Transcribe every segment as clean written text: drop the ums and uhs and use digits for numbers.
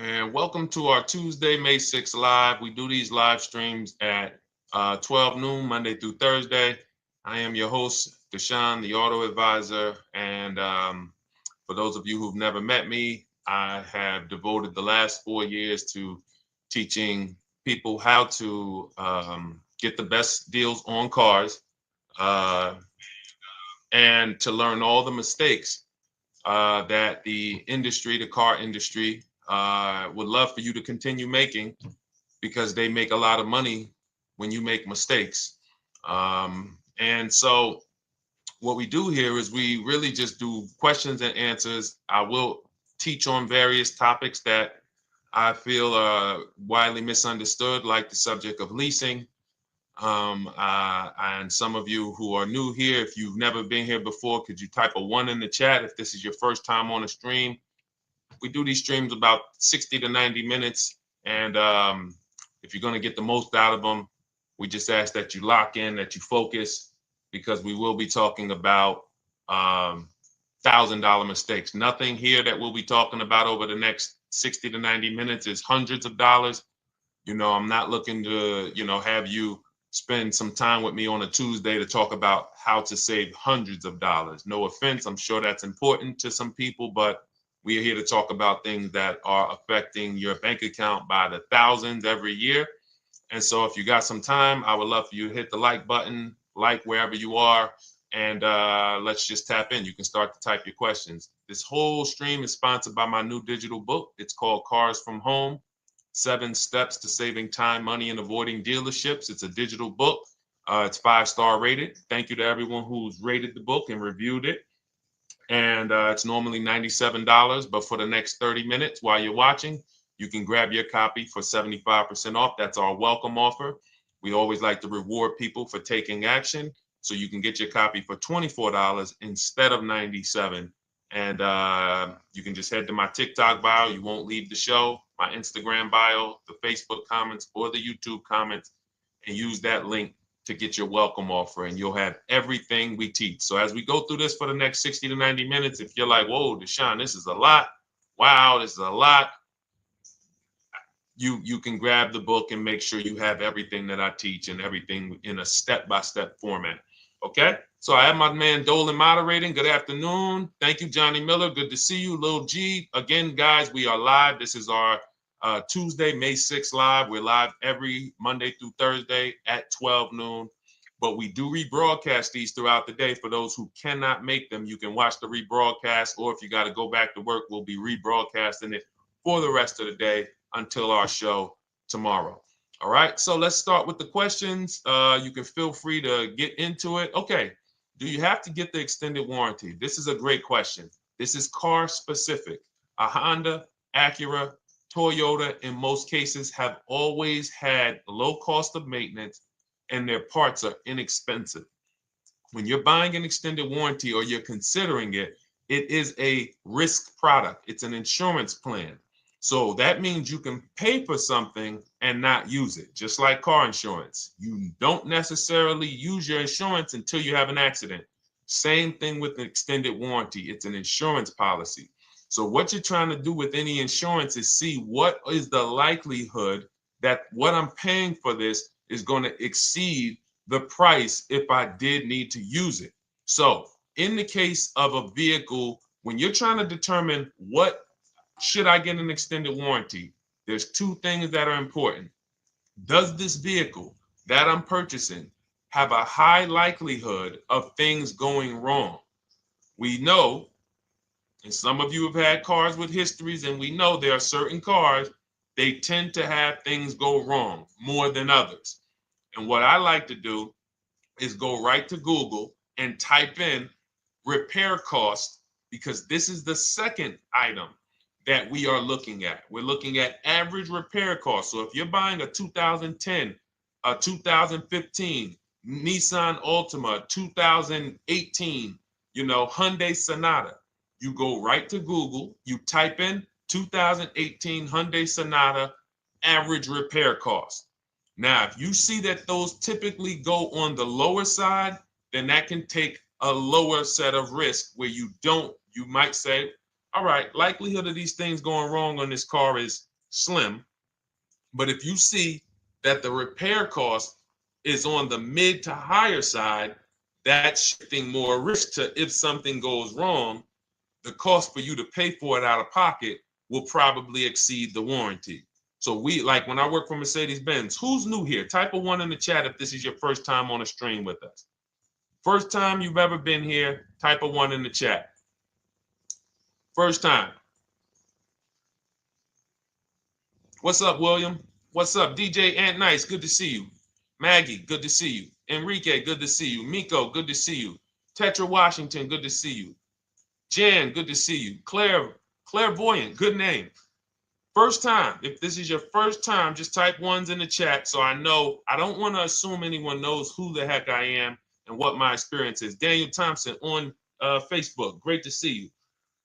And welcome to our Tuesday, May 6th live. We do these live streams at 12 noon, Monday through Thursday. I am your host, Deshone the Auto Advisor. And for those of you who've never met me, I have devoted the last 4 years to teaching people how to get the best deals on cars uh, and to learn all the mistakes that the car industry, would love for you to continue making because they make a lot of money when you make mistakes. And so, what we do here is we really just do questions and answers. I will teach on various topics that I feel are widely misunderstood, like the subject of leasing. And some of you who are new here, if you've never been here before, could you type a one in the chat if this is your first time on a stream? We do these streams about 60 to 90 minutes. And if you're going to get the most out of them, we just ask that you lock in, that you focus, because we will be talking about $1,000 mistakes. Nothing here that we'll be talking about over the next 60 to 90 minutes is hundreds of dollars. I'm not looking to, have you spend some time with me on a Tuesday to talk about how to save hundreds of dollars. No offense, I'm sure that's important to some people, but we are here to talk about things that are affecting your bank account by the thousands every year. And so if you got some time, I would love for you to hit the like button, like wherever you are, and let's just tap in. You can start to type your questions. This whole stream is sponsored by my new digital book. It's called Cars from Home, 7 Steps to Saving Time, Money, and Avoiding Dealerships. It's a digital book. It's 5-star rated. Thank you to everyone who's rated the book and reviewed it. And it's normally $97, but for the next 30 minutes while you're watching, you can grab your copy for 75% off. That's our welcome offer. We always like to reward people for taking action. So you can get your copy for $24 instead of $97. And you can just head to my TikTok bio. You won't leave the show, my Instagram bio, the Facebook comments, or the YouTube comments, and use that link to get your welcome offer, and you'll have everything we teach. So as we go through this for the next 60 to 90 minutes, if you're like, whoa, Deshone, this is a lot. Wow, this is a lot. You can grab the book and make sure you have everything that I teach and everything in a step-by-step format. Okay? So I have my man Dolan moderating. Good afternoon. Thank you, Johnny Miller. Good to see you. Lil G. Again, guys, we are live. This is our Tuesday, May 6th live. We're live every Monday through Thursday at 12 noon. But we do rebroadcast these throughout the day. For those who cannot make them, you can watch the rebroadcast, or if you got to go back to work, we'll be rebroadcasting it for the rest of the day until our show tomorrow. All right, so let's start with the questions. You can feel free to get into it. Okay, do you have to get the extended warranty? This is a great question. This is car specific. A Honda, Acura, Toyota, in most cases, have always had low cost of maintenance and their parts are inexpensive. When you're buying an extended warranty or you're considering it, it is a risk product. It's an insurance plan. So that means you can pay for something and not use it, just like car insurance. You don't necessarily use your insurance until you have an accident. Same thing with an extended warranty. It's an insurance policy. So what you're trying to do with any insurance is see what is the likelihood that what I'm paying for this is going to exceed the price if I did need to use it. So in the case of a vehicle, when you're trying to determine what should I get an extended warranty, there's 2 things that are important. Does this vehicle that I'm purchasing have a high likelihood of things going wrong? We know, and some of you have had cars with histories, and we know there are certain cars, they tend to have things go wrong more than others. And what I like to do is go right to Google and type in repair cost, because this is the second item that we are looking at. We're looking at average repair cost. So if you're buying a 2010, a 2015 Nissan Altima, 2018, Hyundai Sonata, you go right to Google, you type in 2018 Hyundai Sonata average repair cost. Now, if you see that those typically go on the lower side, then that can take a lower set of risk where you might say, all right, likelihood of these things going wrong on this car is slim. But if you see that the repair cost is on the mid to higher side, that's shifting more risk to if something goes wrong, the cost for you to pay for it out of pocket will probably exceed the warranty. So we, like when I work for Mercedes-Benz, who's new here? Type a 1 in the chat if this is your first time on a stream with us. First time you've ever been here, type a 1 in the chat. First time. What's up, William? What's up, DJ Ant Nice? Good to see you. Maggie, good to see you. Enrique, good to see you. Miko, good to see you. Tetra Washington, good to see you. Jan, good to see you. Clairvoyant, good name. First time. If this is your first time, just type 1s in the chat so I know. I don't want to assume anyone knows who the heck I am and what my experience is. Daniel Thompson on Facebook. Great to see you.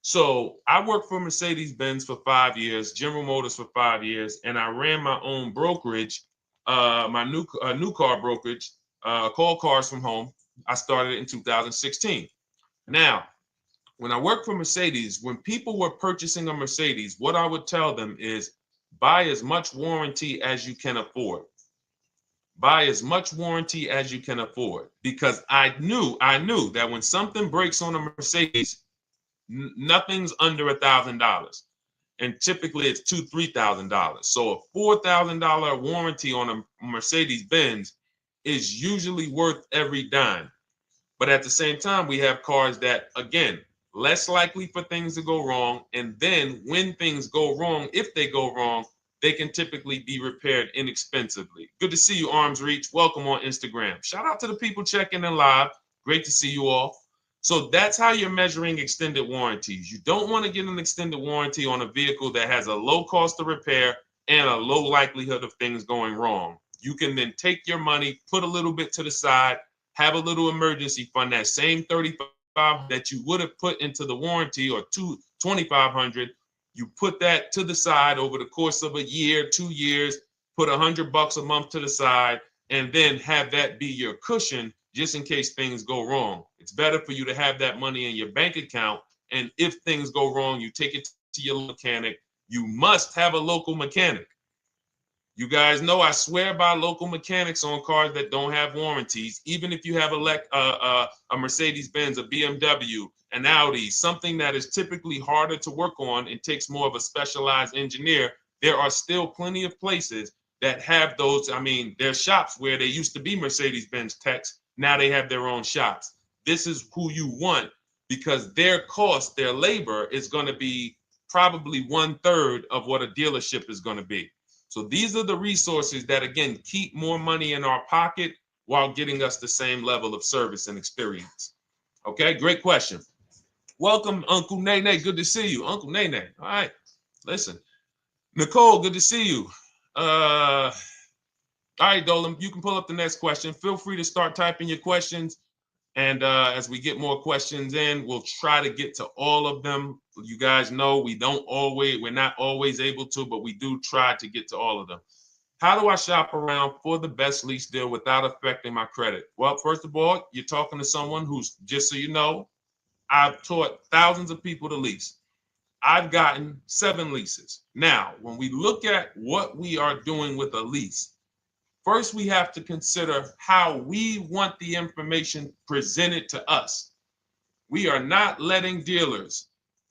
So I worked for Mercedes-Benz for 5 years, General Motors for 5 years, and I ran my own brokerage, my new car brokerage, called Cars from Home. I started it in 2016. Now, when I worked for Mercedes, when people were purchasing a Mercedes, what I would tell them is buy as much warranty as you can afford. Buy as much warranty as you can afford, because I knew that when something breaks on a Mercedes, nothing's under $1,000, and typically it's $2,000-$3,000. So a $4,000 warranty on a Mercedes-Benz is usually worth every dime. But at the same time, we have cars that, again, less likely for things to go wrong, and then when things go wrong, if they go wrong, they can typically be repaired inexpensively. Good to see you, Arms Reach. Welcome on Instagram. Shout out to the people checking in live. Great to see you all. So that's how you're measuring extended warranties. You don't want to get an extended warranty on a vehicle that has a low cost of repair and a low likelihood of things going wrong. You can then take your money, put a little bit to the side, have a little emergency fund, that same $3,500 that you would have put into the warranty, or $2,500, you put that to the side over the course of a year, 2 years, put $100 a month to the side, and then have that be your cushion just in case things go wrong. It's better for you to have that money in your bank account, and if things go wrong, you take it to your mechanic. You must have a local mechanic. You guys know I swear by local mechanics on cars that don't have warranties. Even if you have a Mercedes-Benz, a BMW, an Audi, something that is typically harder to work on and takes more of a specialized engineer, there are still plenty of places that have those. I mean, there's shops where they used to be Mercedes-Benz techs. Now they have their own shops. This is who you want, because their cost, their labor is going to be probably 1/3 of what a dealership is going to be. So these are the resources that, again, keep more money in our pocket while getting us the same level of service and experience. Okay, great question. Welcome, Uncle Nene. Good to see you. Uncle Nene. All right, listen. Nicole, good to see you. All right, Dolan, you can pull up the next question. Feel free to start typing your questions. And as we get more questions in, we'll try to get to all of them. You guys know we're not always able to, but we do try to get to all of them. How do I shop around for the best lease deal without affecting my credit? Well, first of all, you're talking to someone who's, just so you know, I've taught thousands of people to lease. I've gotten 7 leases. Now, when we look at what we are doing with a lease, first, we have to consider how we want the information presented to us. We are not letting dealers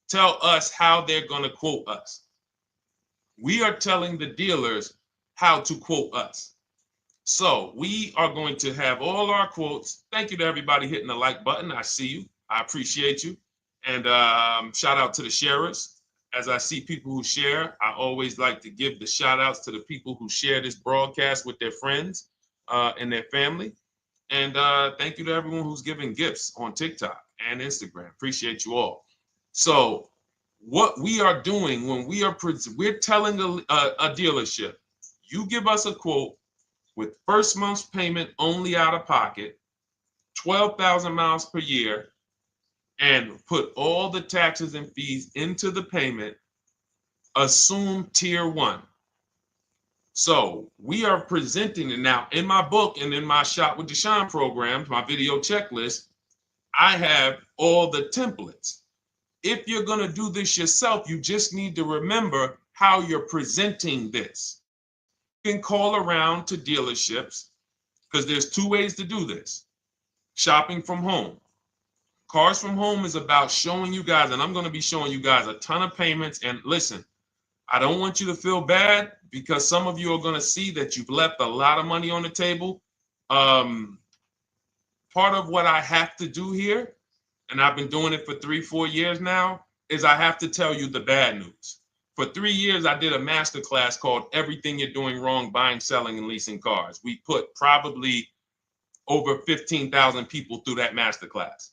tell us how they're going to quote us. We are telling the dealers how to quote us. So we are going to have all our quotes. Thank you to everybody hitting the like button. I see you. I appreciate you. And shout out to the sharers. As I see people who share, I always like to give the shout outs to the people who share this broadcast with their friends and their family. And thank you to everyone who's giving gifts on TikTok and Instagram. Appreciate you all. So what we are doing when we're telling a dealership, you give us a quote with first month's payment only out of pocket, 12,000 miles per year, and put all the taxes and fees into the payment, assume tier 1. So we are presenting it now in my book and in my Shop with Deshone programs, my video checklist. I have all the templates. If you're going to do this yourself, you just need to remember how you're presenting this. You can call around to dealerships because there's two ways to do this. Shopping from home. Cars from home is about showing you guys, and I'm going to be showing you guys a ton of payments. And listen, I don't want you to feel bad because some of you are going to see that you've left a lot of money on the table. Part of what I have to do here, and I've been doing it for 3-4 years now, is I have to tell you the bad news. For 3 years, I did a masterclass called Everything You're Doing Wrong Buying, Selling, and Leasing Cars. We put probably over 15,000 people through that masterclass.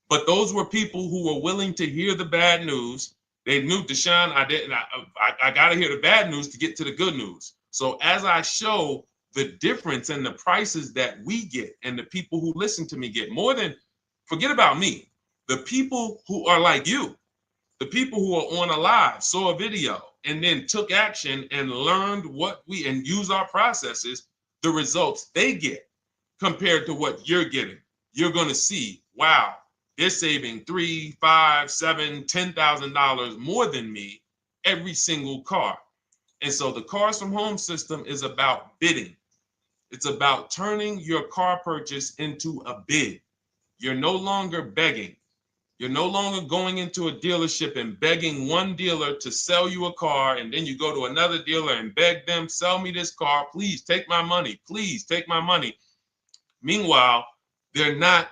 But those were people who were willing to hear the bad news. They knew, Deshone, I got to hear the bad news to get to the good news. So as I show the difference in the prices that we get and the people who listen to me get, more than, forget about me, the people who are like you, the people who are on a live, saw a video, and then took action and learned and use our processes, the results they get compared to what you're getting. You're going to see, wow, they're saving $3,000, $5,000, $7,000, $10,000 more than me every single car. And so the Cars from Home system is about bidding. It's about turning your car purchase into a bid. You're no longer begging. You're no longer going into a dealership and begging one dealer to sell you a car, and then you go to another dealer and beg them, sell me this car, please take my money, please take my money. Meanwhile, you're not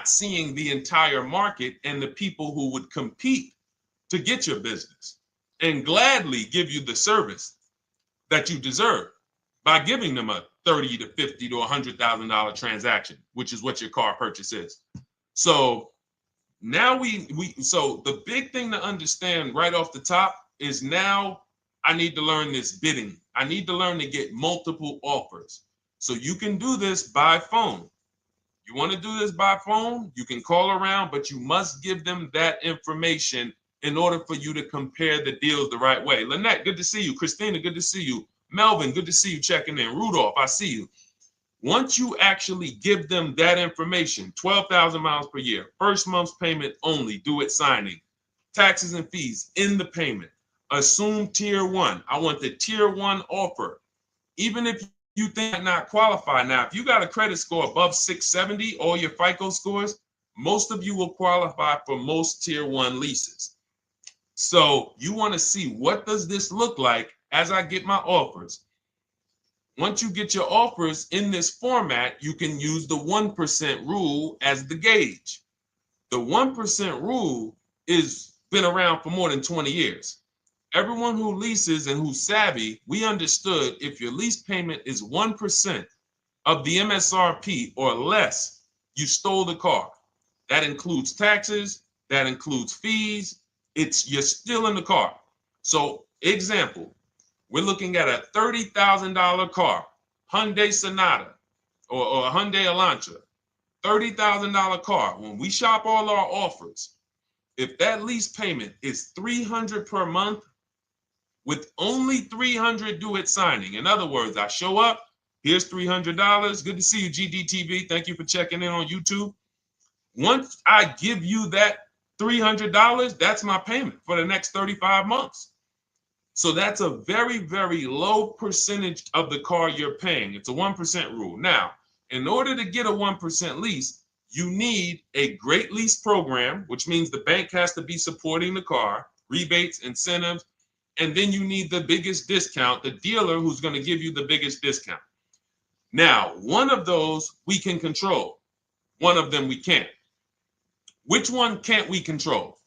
seeing the entire market and the people who would compete to get your business and gladly give you the service that you deserve by giving them a $30,000 to $50,000 to $100,000 transaction, which is what your car purchase is. So now so the big thing to understand right off the top is now I need to learn this bidding. I need to learn to get multiple offers. So you can do this by phone. You want to do this by phone, you can call around, but you must give them that information in order for you to compare the deals the right way. Lynette, good to see you. Christina, good to see you. Melvin, good to see you checking in. Rudolph, I see you. Once you actually give them that information, 12,000 miles per year, first month's payment only, due at signing, taxes and fees in the payment, assume tier one. I want the tier one offer. Even if you think might not qualify. Now, if you got a credit score above 670, all your FICO scores, most of you will qualify for most tier one leases. So you want to see, what does this look like as I get my offers? Once you get your offers in this format, you can use the 1% rule as the gauge. The 1% rule is been around for more than 20 years. Everyone who leases and who's savvy, we understood if your lease payment is 1% of the MSRP or less, you stole the car. That includes taxes, that includes fees. You're still in the car. So example, we're looking at a $30,000 car, Hyundai Sonata or a Hyundai Elantra, $30,000 car. When we shop all our offers, if that lease payment is $300 per month, with only $300 due at signing. In other words, I show up, here's $300. Good to see you, GDTV. Thank you for checking in on YouTube. Once I give you that $300, that's my payment for the next 35 months. So that's a very, very low percentage of the car you're paying. It's a 1% rule. Now, in order to get a 1% lease, you need a great lease program, which means the bank has to be supporting the car, rebates, incentives, and then you need the biggest discount, the dealer who's going to give you the biggest discount. Now, one of those we can control. One of them we can't. Which one can't we control?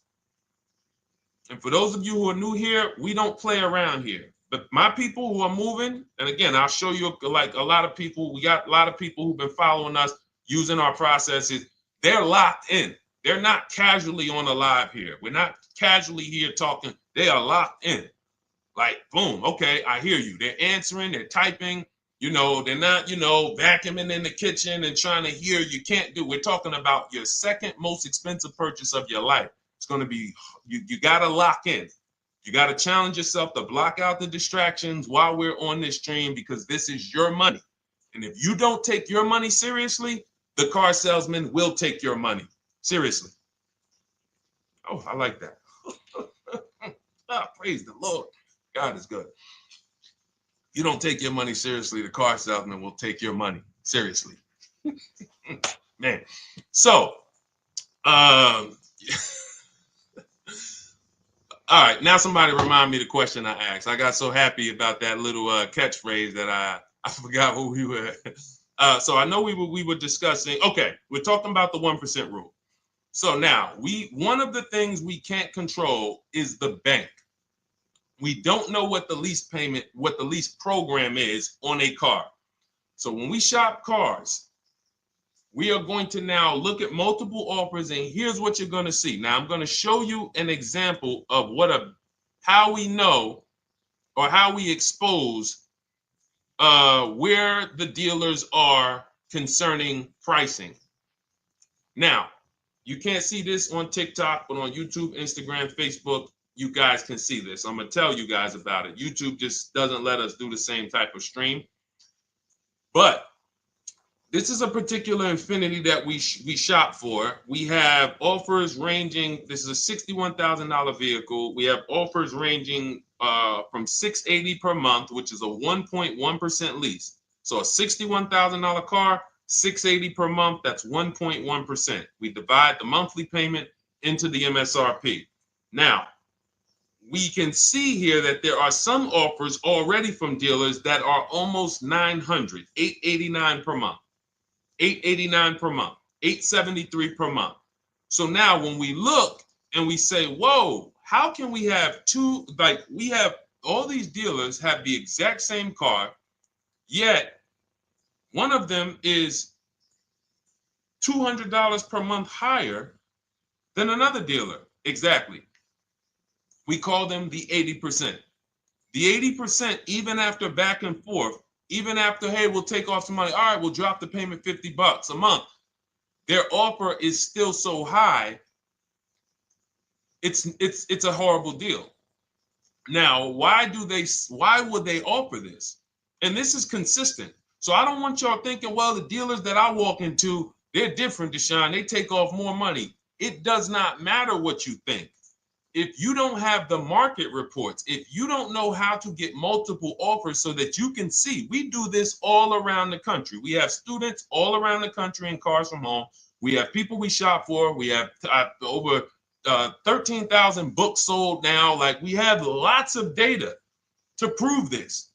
And for those of you who are new here, we don't play around here. But my people who are moving, and again, I'll show you, like a lot of people, we got a lot of people who've been following us, using our processes. They're locked in. They're not casually on the live here. We're not casually here talking. They are locked in. Like, boom, okay, I hear you. They're answering, they're typing, they're not, vacuuming in the kitchen and trying to hear. You can't do. We're talking about your second most expensive purchase of your life. It's going to be, you got to lock in. You got to challenge yourself to block out the distractions while we're on this stream, because this is your money. And if you don't take your money seriously, the car salesman will take your money seriously. Oh, I like that. Ah, praise the Lord. God is good. You don't take your money seriously, the car salesman will take your money seriously. Man. So, all right, now somebody remind me the question I asked. I got so happy about that little catchphrase that I forgot who we were. So I know we were discussing. Okay, we're talking about the 1% rule. So now one of the things we can't control is the bank. We don't know what the lease payment, what the lease program is on a car. So when we shop cars, we are going to now look at multiple offers, and here's what you're going to see. Now I'm going to show you an example of how we know or how we expose where the dealers are concerning pricing. Now, you can't see this on TikTok, but on YouTube, Instagram, Facebook, you guys can see this. I'm going to tell you guys about it. YouTube just doesn't let us do the same type of stream. But this is a particular Infinity that we shop for. We have offers ranging, this is a $61,000 vehicle. We have offers ranging from $680 per month, which is a 1.1% lease. So a $61,000 car, $680 per month, that's 1.1%. We divide the monthly payment into the MSRP. Now, we can see here that there are some offers already from dealers that are almost $900, $889 per month, $889 per month, $873 per month. So now when we look and we say, whoa, how can we have we have all these dealers have the exact same car, yet one of them is $200 per month higher than another dealer. Exactly. We call them the 80%. The 80%, even after back and forth, even after, hey, we'll take off some money. All right, we'll drop the payment $50 a month. Their offer is still so high. It's a horrible deal. Now, why would they offer this? And this is consistent. So I don't want y'all thinking, well, the dealers that I walk into, they're different, Deshone. They take off more money. It does not matter what you think. If you don't have the market reports, if you don't know how to get multiple offers so that you can see, we do this all around the country. We have students all around the country in Cars from Home. We have people we shop for. We have over 13,000 books sold now. Like, we have lots of data to prove this.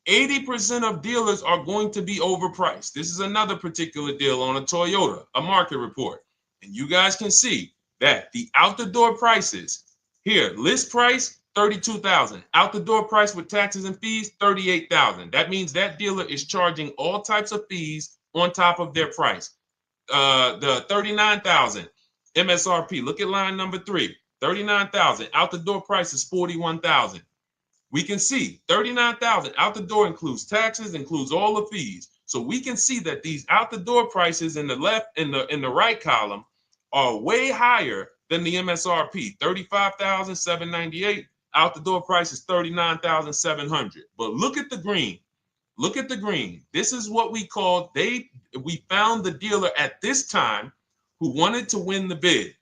80% of dealers are going to be overpriced. This is another particular deal on a Toyota, a market report. And you guys can see that the out-the-door prices here, list price, $32,000. Out-the-door price with taxes and fees, $38,000. That means that dealer is charging all types of fees on top of their price. The $39,000 MSRP. Look at line number 3. $39,000. Out-the-door price is $41,000. We can see $39,000 out the door includes taxes, includes all the fees. So we can see that these out the door prices in the left, in the right column, are way higher than the MSRP. $35,798. Out the door price is $39,700. But look at the green. Look at the green. This is what we call we found the dealer at this time who wanted to win the bid.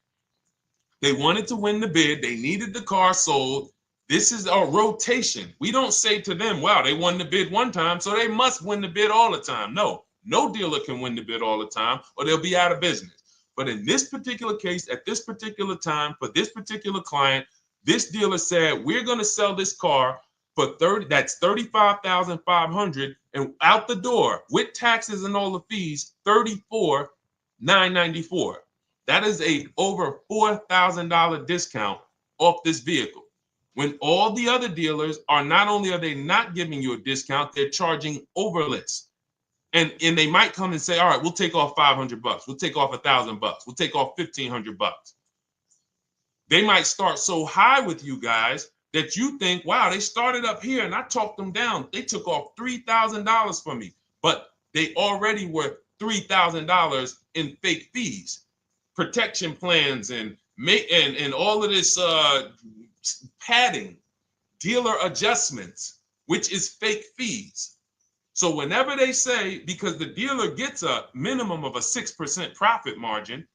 They wanted to win the bid. They needed the car sold. This is a rotation. We don't say to them, wow, they won the bid one time, so they must win the bid all the time. No dealer can win the bid all the time, or they'll be out of business. But in this particular case, at this particular time, for this particular client, this dealer said, we're going to sell this car for that's $35,500, and out the door with taxes and all the fees, $34,994. That is a over $4,000 discount off this vehicle. When all the other dealers are not only are they not giving you a discount, they're charging over list. And they might come and say, all right, we'll take off $500. We'll take off $1,000. We'll take off $1,500. They might start so high with you guys that you think, wow, they started up here and I talked them down. They took off $3,000 from me, but they already were $3,000 in fake fees, protection plans, and all of this padding, dealer adjustments, which is fake fees. So whenever they say, because the dealer gets a minimum of a 6% profit margin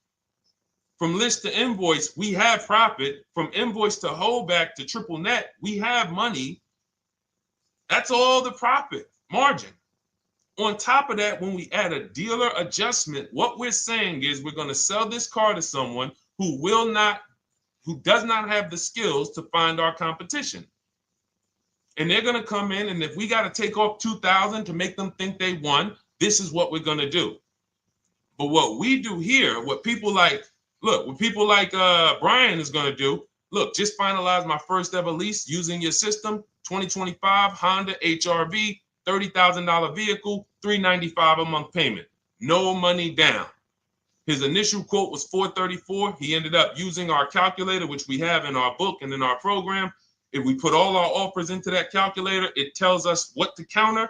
From list to invoice, we have profit. From invoice to holdback to triple net, we have money. That's all the profit margin. On top of that, when we add a dealer adjustment, what we're saying is we're going to sell this car to someone who does not have the skills to find our competition. And they're going to come in, and if we got to take off $2,000 to make them think they won, this is what we're going to do. But what we do here, what people like Brian is going to do, look, just finalize my first ever lease using your system, 2025 Honda HRV, $30,000 vehicle, $395 a month payment, no money down. His initial quote was $434. He ended up using our calculator, which we have in our book and in our program. If we put all our offers into that calculator, it tells us what to counter.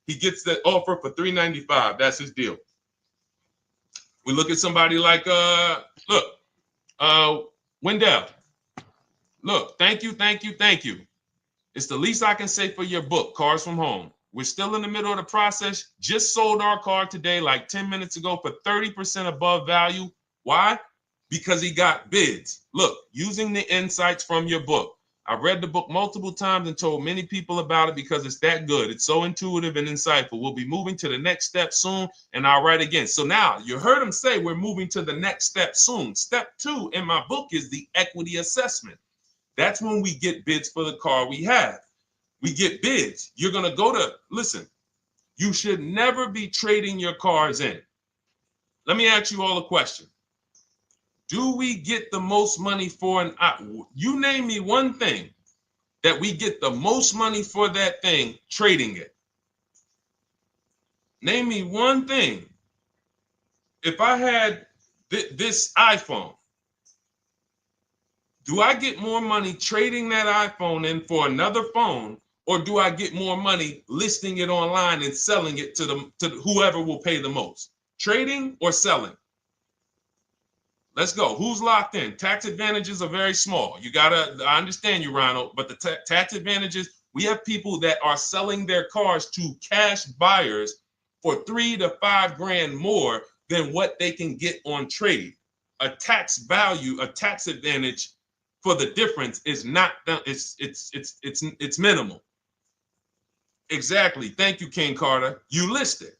He gets that offer for $395. That's his deal. We look at somebody like Wendell. Look, thank you. It's the least I can say for your book, Cars from Home. We're still in the middle of the process. Just sold our car today, like 10 minutes ago, for 30% above value. Why? Because he got bids. Look, using the insights from your book. I've read the book multiple times and told many people about it because it's that good. It's so intuitive and insightful. We'll be moving to the next step soon, and I'll write again. So now you heard him say we're moving to the next step soon. Step 2 in my book is the equity assessment. That's when we get bids for the car we have. We get bids. You're going to go to, listen, you should never be trading your cars in. Let me ask you all a question. Do we get the most money for you name me one thing that we get the most money for that thing trading it. Name me one thing. If I had this iPhone, do I get more money trading that iPhone in for another phone, or do I get more money listing it online and selling it to whoever will pay the most? Trading or selling? Let's go. Who's locked in? Tax advantages are very small. I understand you, Ronald, but the tax advantages, we have people that are selling their cars to cash buyers for $3,000 to $5,000 more than what they can get on trade. A tax advantage for the difference is not, it's minimal. Exactly. Thank you, King Carter. You listed.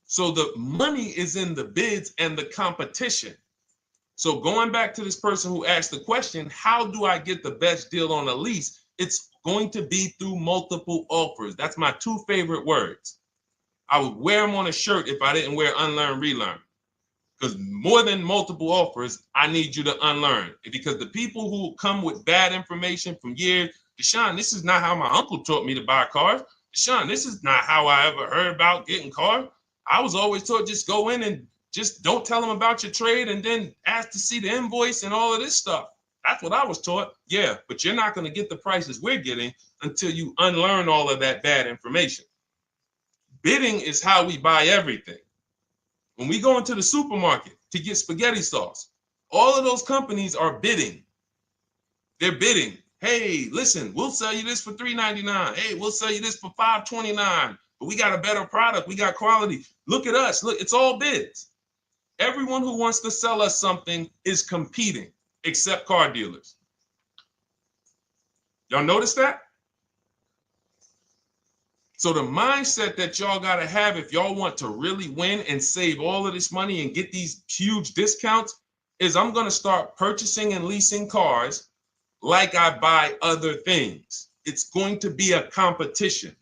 So the money is in the bids and the competition. So going back to this person who asked the question, how do I get the best deal on a lease? It's going to be through multiple offers. That's my 2 favorite words. I would wear them on a shirt if I didn't wear unlearn, relearn. Because more than multiple offers, I need you to unlearn. Because the people who come with bad information from years, Deshone, this is not how my uncle taught me to buy cars. Deshone, this is not how I ever heard about getting cars. I was always taught just go in and just don't tell them about your trade and then ask to see the invoice and all of this stuff. That's what I was taught. Yeah, but you're not going to get the prices we're getting until you unlearn all of that bad information. Bidding is how we buy everything. When we go into the supermarket to get spaghetti sauce, all of those companies are bidding. They're bidding. Hey, listen, we'll sell you this for $3.99. Hey, we'll sell you this for $5.29. But we got a better product. We got quality. Look at us. Look, it's all bids. Everyone who wants to sell us something is competing, except car dealers. Y'all notice that? So the mindset that y'all got to have if y'all want to really win and save all of this money and get these huge discounts is I'm going to start purchasing and leasing cars like I buy other things. It's going to be a competition.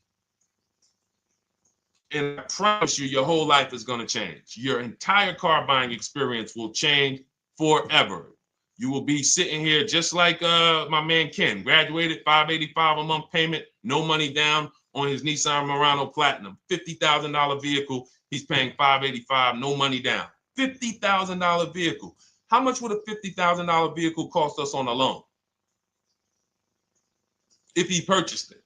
And I promise you, your whole life is going to change. Your entire car buying experience will change forever. You will be sitting here just like my man Ken, graduated, $585 a month payment, no money down on his Nissan Murano Platinum, $50,000 vehicle. He's paying $585, no money down. $50,000 vehicle. How much would a $50,000 vehicle cost us on a loan if he purchased it?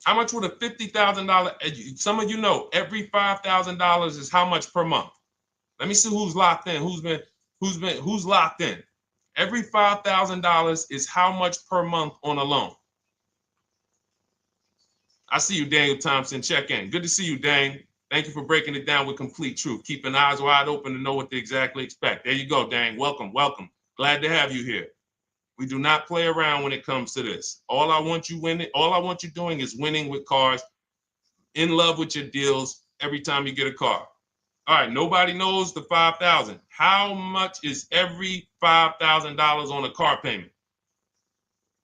How much would a $50,000? Some of you know every $5,000 is how much per month. Let me see who's locked in. Who's locked in? Every $5,000 is how much per month on a loan. I see you, Daniel Thompson. Check in. Good to see you, Dane. Thank you for breaking it down with complete truth. Keeping eyes wide open to know what to exactly expect. There you go, Dang. Welcome, welcome. Glad to have you here. We do not play around when it comes to this. All I want you doing is winning with cars, in love with your deals every time you get a car. All right, nobody knows the $5,000. How much is every $5,000 on a car payment?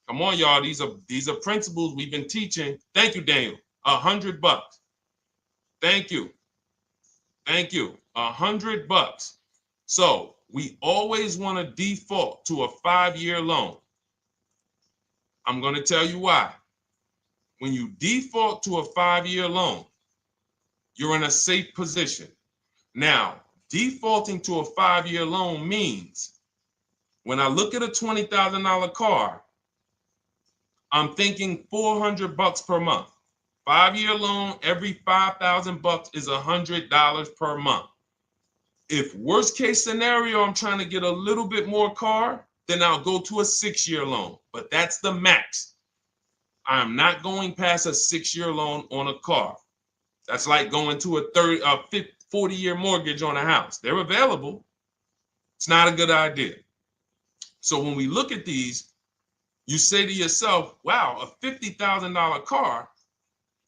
Come on, y'all. These are principles we've been teaching. Thank you, Daniel. $100. Thank you. Thank you. $100. So we always want to default to a 5-year loan. I'm going to tell you why. When you default to a 5-year loan, you're in a safe position. Now, defaulting to a 5-year loan means when I look at a $20,000 car, I'm thinking $400 per month. 5-year loan, every $5,000 is $100 per month. If worst case scenario, I'm trying to get a little bit more car, then I'll go to a 6-year loan. But that's the max. I'm not going past a 6-year loan on a car. That's like going to a 40-year mortgage on a house. They're available. It's not a good idea. So when we look at these, you say to yourself, wow, a $50,000 car,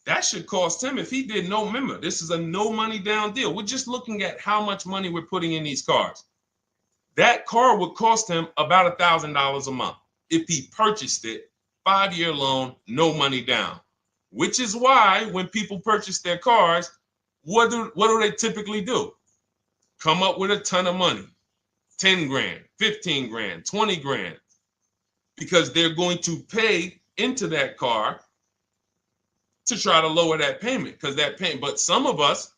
that should cost him, if he did no, remember, this is a no money down deal. We're just looking at how much money we're putting in these cars. That car would cost him about $1,000 a month if he purchased it, 5-year loan, no money down. Which is why when people purchase their cars, what do they typically do? Come up with a ton of money, 10 grand, 15 grand, 20 grand, because they're going to pay into that car to try to lower that payment, because that payment. But some of us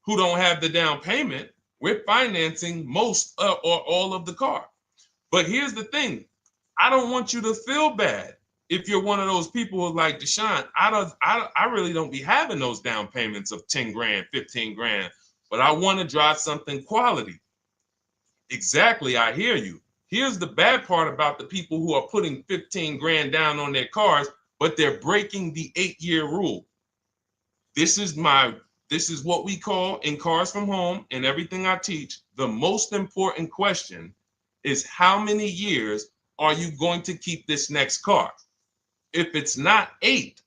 who don't have the down payment, we're financing most or all of the car. But here's the thing. I don't want you to feel bad if you're one of those people who's like, Deshone, I really don't be having those down payments of 10 grand, 15 grand, but I want to drive something quality. Exactly, I hear you. Here's the bad part about the people who are putting 15 grand down on their cars, but they're breaking the 8-year rule. This is what we call in Cars from Home and everything I teach. The most important question is how many years are you going to keep this next car? If it's not 8,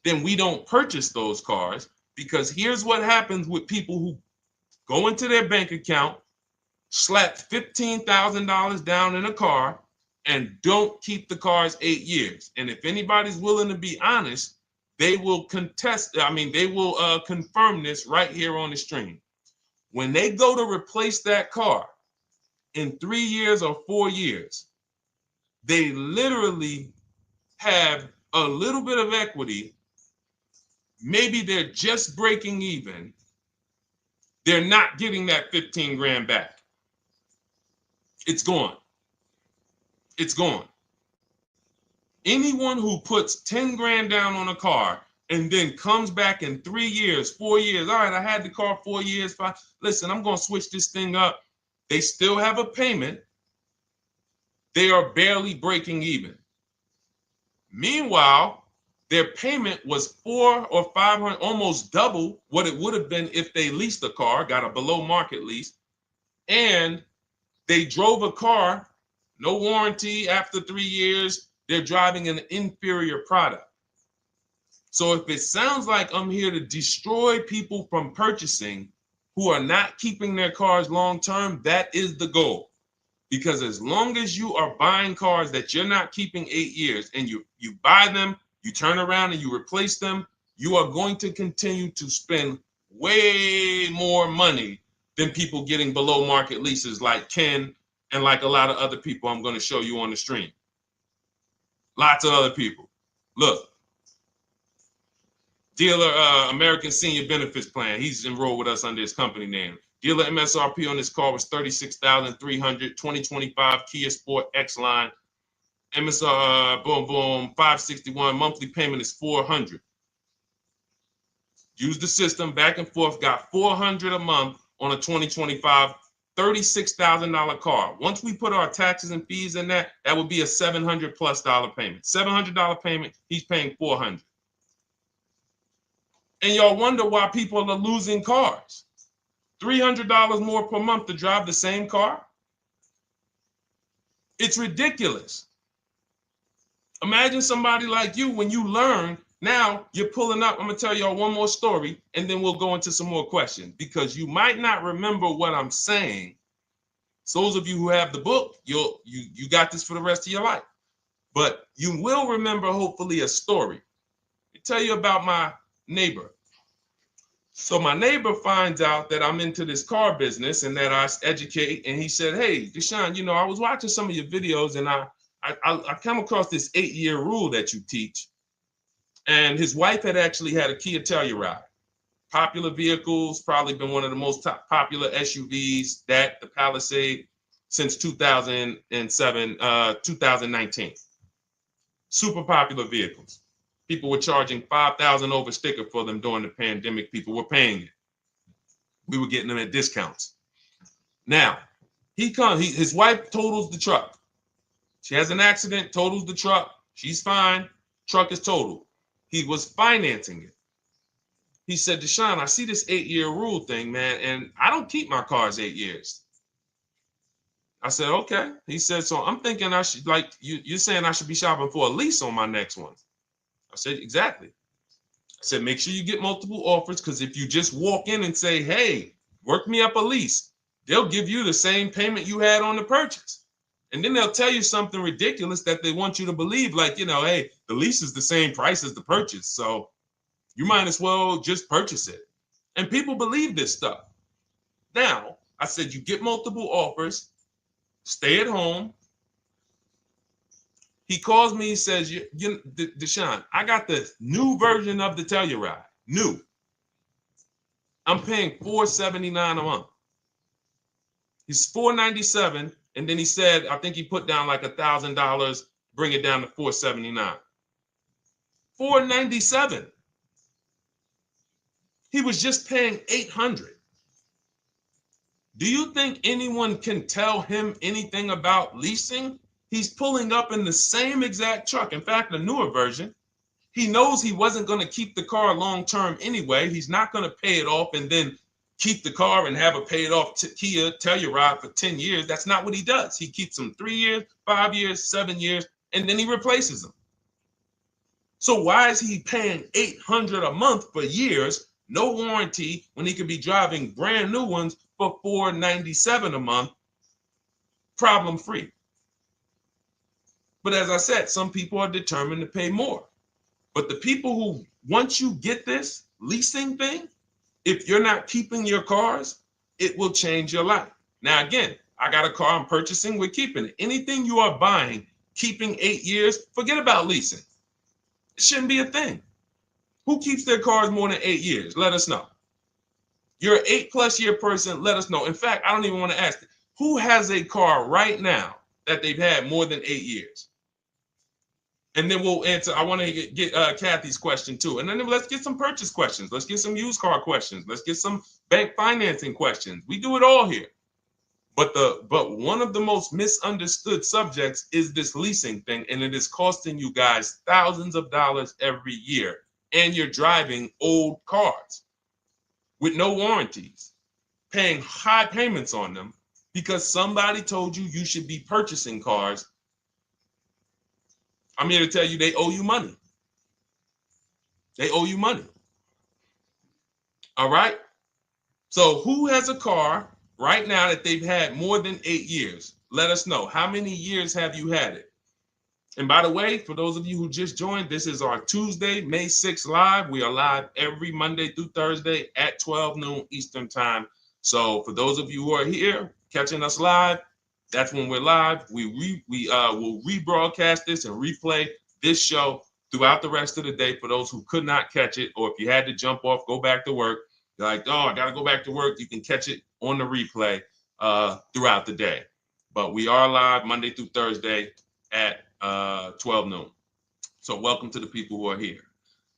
then we don't purchase those cars, because here's what happens with people who go into their bank account, slap $15,000 down in a car, and don't keep the cars 8 years. And if anybody's willing to be honest, they will confirm this right here on the stream. When they go to replace that car in 3 years or 4 years, they literally have a little bit of equity. Maybe they're just breaking even. They're not getting that 15 grand back. It's gone. It's gone. Anyone who puts 10 grand down on a car and then comes back in 3 years, 4 years, all right, I had the car 4 years, 5. Listen, I'm going to switch this thing up. They still have a payment. They are barely breaking even. Meanwhile, their payment was $400 or $500, almost double what it would have been if they leased a car, got a below market lease, and they drove a car, no warranty after 3 years. They're driving an inferior product. So if it sounds like I'm here to destroy people from purchasing who are not keeping their cars long term, that is the goal. Because as long as you are buying cars that you're not keeping 8 years, and you buy them, you turn around and you replace them, you are going to continue to spend way more money than people getting below market leases like Ken and like a lot of other people I'm going to show you on the stream. Lots of other people. Look, dealer American Senior Benefits Plan. He's enrolled with us under his company name. Dealer MSRP on this car was $36,300. 2025 Kia Sport X line. MSR boom boom 561. Monthly payment is $400. Use the system back and forth. Got $400 a month on a 2025 $36,000 car. Once we put our taxes and fees in that would be a $700+ payment. $700 payment. He's paying $400. And y'all wonder why people are losing cars. $300 more per month to drive the same car. It's ridiculous. Imagine somebody like you, when you learn, now you're pulling up. I'm going to tell y'all one more story, and then we'll go into some more questions, because you might not remember what I'm saying. So those of you who have the book, you got this for the rest of your life. But you will remember, hopefully, a story. I tell you about my neighbor. So my neighbor finds out that I'm into this car business and that I educate. And he said, hey, Deshone, I was watching some of your videos, and I come across this 8-year rule that you teach. And his wife had actually had a Kia Telluride. Popular vehicles, probably been one of the most popular SUVs, the Palisade, since 2007, 2019. Super popular vehicles. People were charging $5,000 over sticker for them during the pandemic. People were paying it. We were getting them at discounts. Now, his wife totals the truck. She has an accident, totals the truck. She's fine. Truck is totaled. He was financing it. He said, Deshone, I see this 8-year rule thing, man, and I don't keep my cars 8 years. I said, okay. He said, so I'm thinking I should, like, you're saying I should be shopping for a lease on my next one. I said, exactly. I said, make sure you get multiple offers, because if you just walk in and say, hey, work me up a lease, they'll give you the same payment you had on the purchase. And then they'll tell you something ridiculous that they want you to believe, like, hey, the lease is the same price as the purchase, so you might as well just purchase it. And people believe this stuff. Now, I said, you get multiple offers, stay at home. He calls me, he says, Deshone, I got the new version of the Telluride, new. I'm paying $479 a month. He's $497, and then he said, I think he put down like $1,000, bring it down to $479. $497. He was just paying $800. Do you think anyone can tell him anything about leasing? He's pulling up in the same exact truck. In fact, the newer version. He knows he wasn't going to keep the car long term anyway. He's not going to pay it off and then keep the car and have a paid off Kia Telluride for 10 years. That's not what he does. He keeps them 3 years, 5 years, 7 years, and then he replaces them. So why is he paying $800 a month for years, no warranty, when he could be driving brand new ones for $497 a month, problem free? But as I said, some people are determined to pay more. But the people who, once you get this leasing thing, if you're not keeping your cars, it will change your life. Now, again, I got a car I'm purchasing, we're keeping it. Anything you are buying, keeping 8 years, forget about leasing. It shouldn't be a thing. Who keeps their cars more than 8 years? Let us know. You're an 8+ year person, let us know. In fact, I don't even want to ask, who has a car right now that they've had more than 8 years? And then we'll answer. I want to get Kathy's question too. And then let's get some purchase questions. Let's get some used car questions. Let's get some bank financing questions. We do it all here. But one of the most misunderstood subjects is this leasing thing, and it is costing you guys thousands of dollars every year. And you're driving old cars with no warranties, paying high payments on them because somebody told you you should be purchasing cars. I'm here to tell you they owe you money. They owe you money. All right? So who has a car right now that they've had more than 8 years? Let us know. How many years have you had it? And by the way, for those of you who just joined, this is our Tuesday, May 6th live. We are live every Monday through Thursday at 12 noon Eastern time. So for those of you who are here catching us live, that's when we're live. We will rebroadcast this and replay this show throughout the rest of the day for those who could not catch it, or if you had to jump off, go back to work. You're like, oh, I got to go back to work. You can catch it on the replay throughout the day. But we are live Monday through Thursday at 12 noon. So welcome to the people who are here.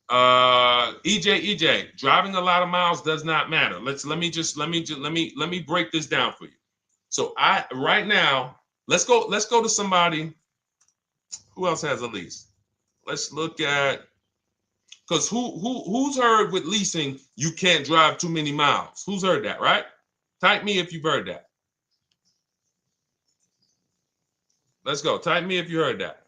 EJ, driving a lot of miles does not matter. Let me break this down for you. So right now, let's go to somebody who else has a lease. Let's look at Because who's heard with leasing, you can't drive too many miles? Who's heard that, right? Type me if you've heard that. Let's go. Type me if you heard that.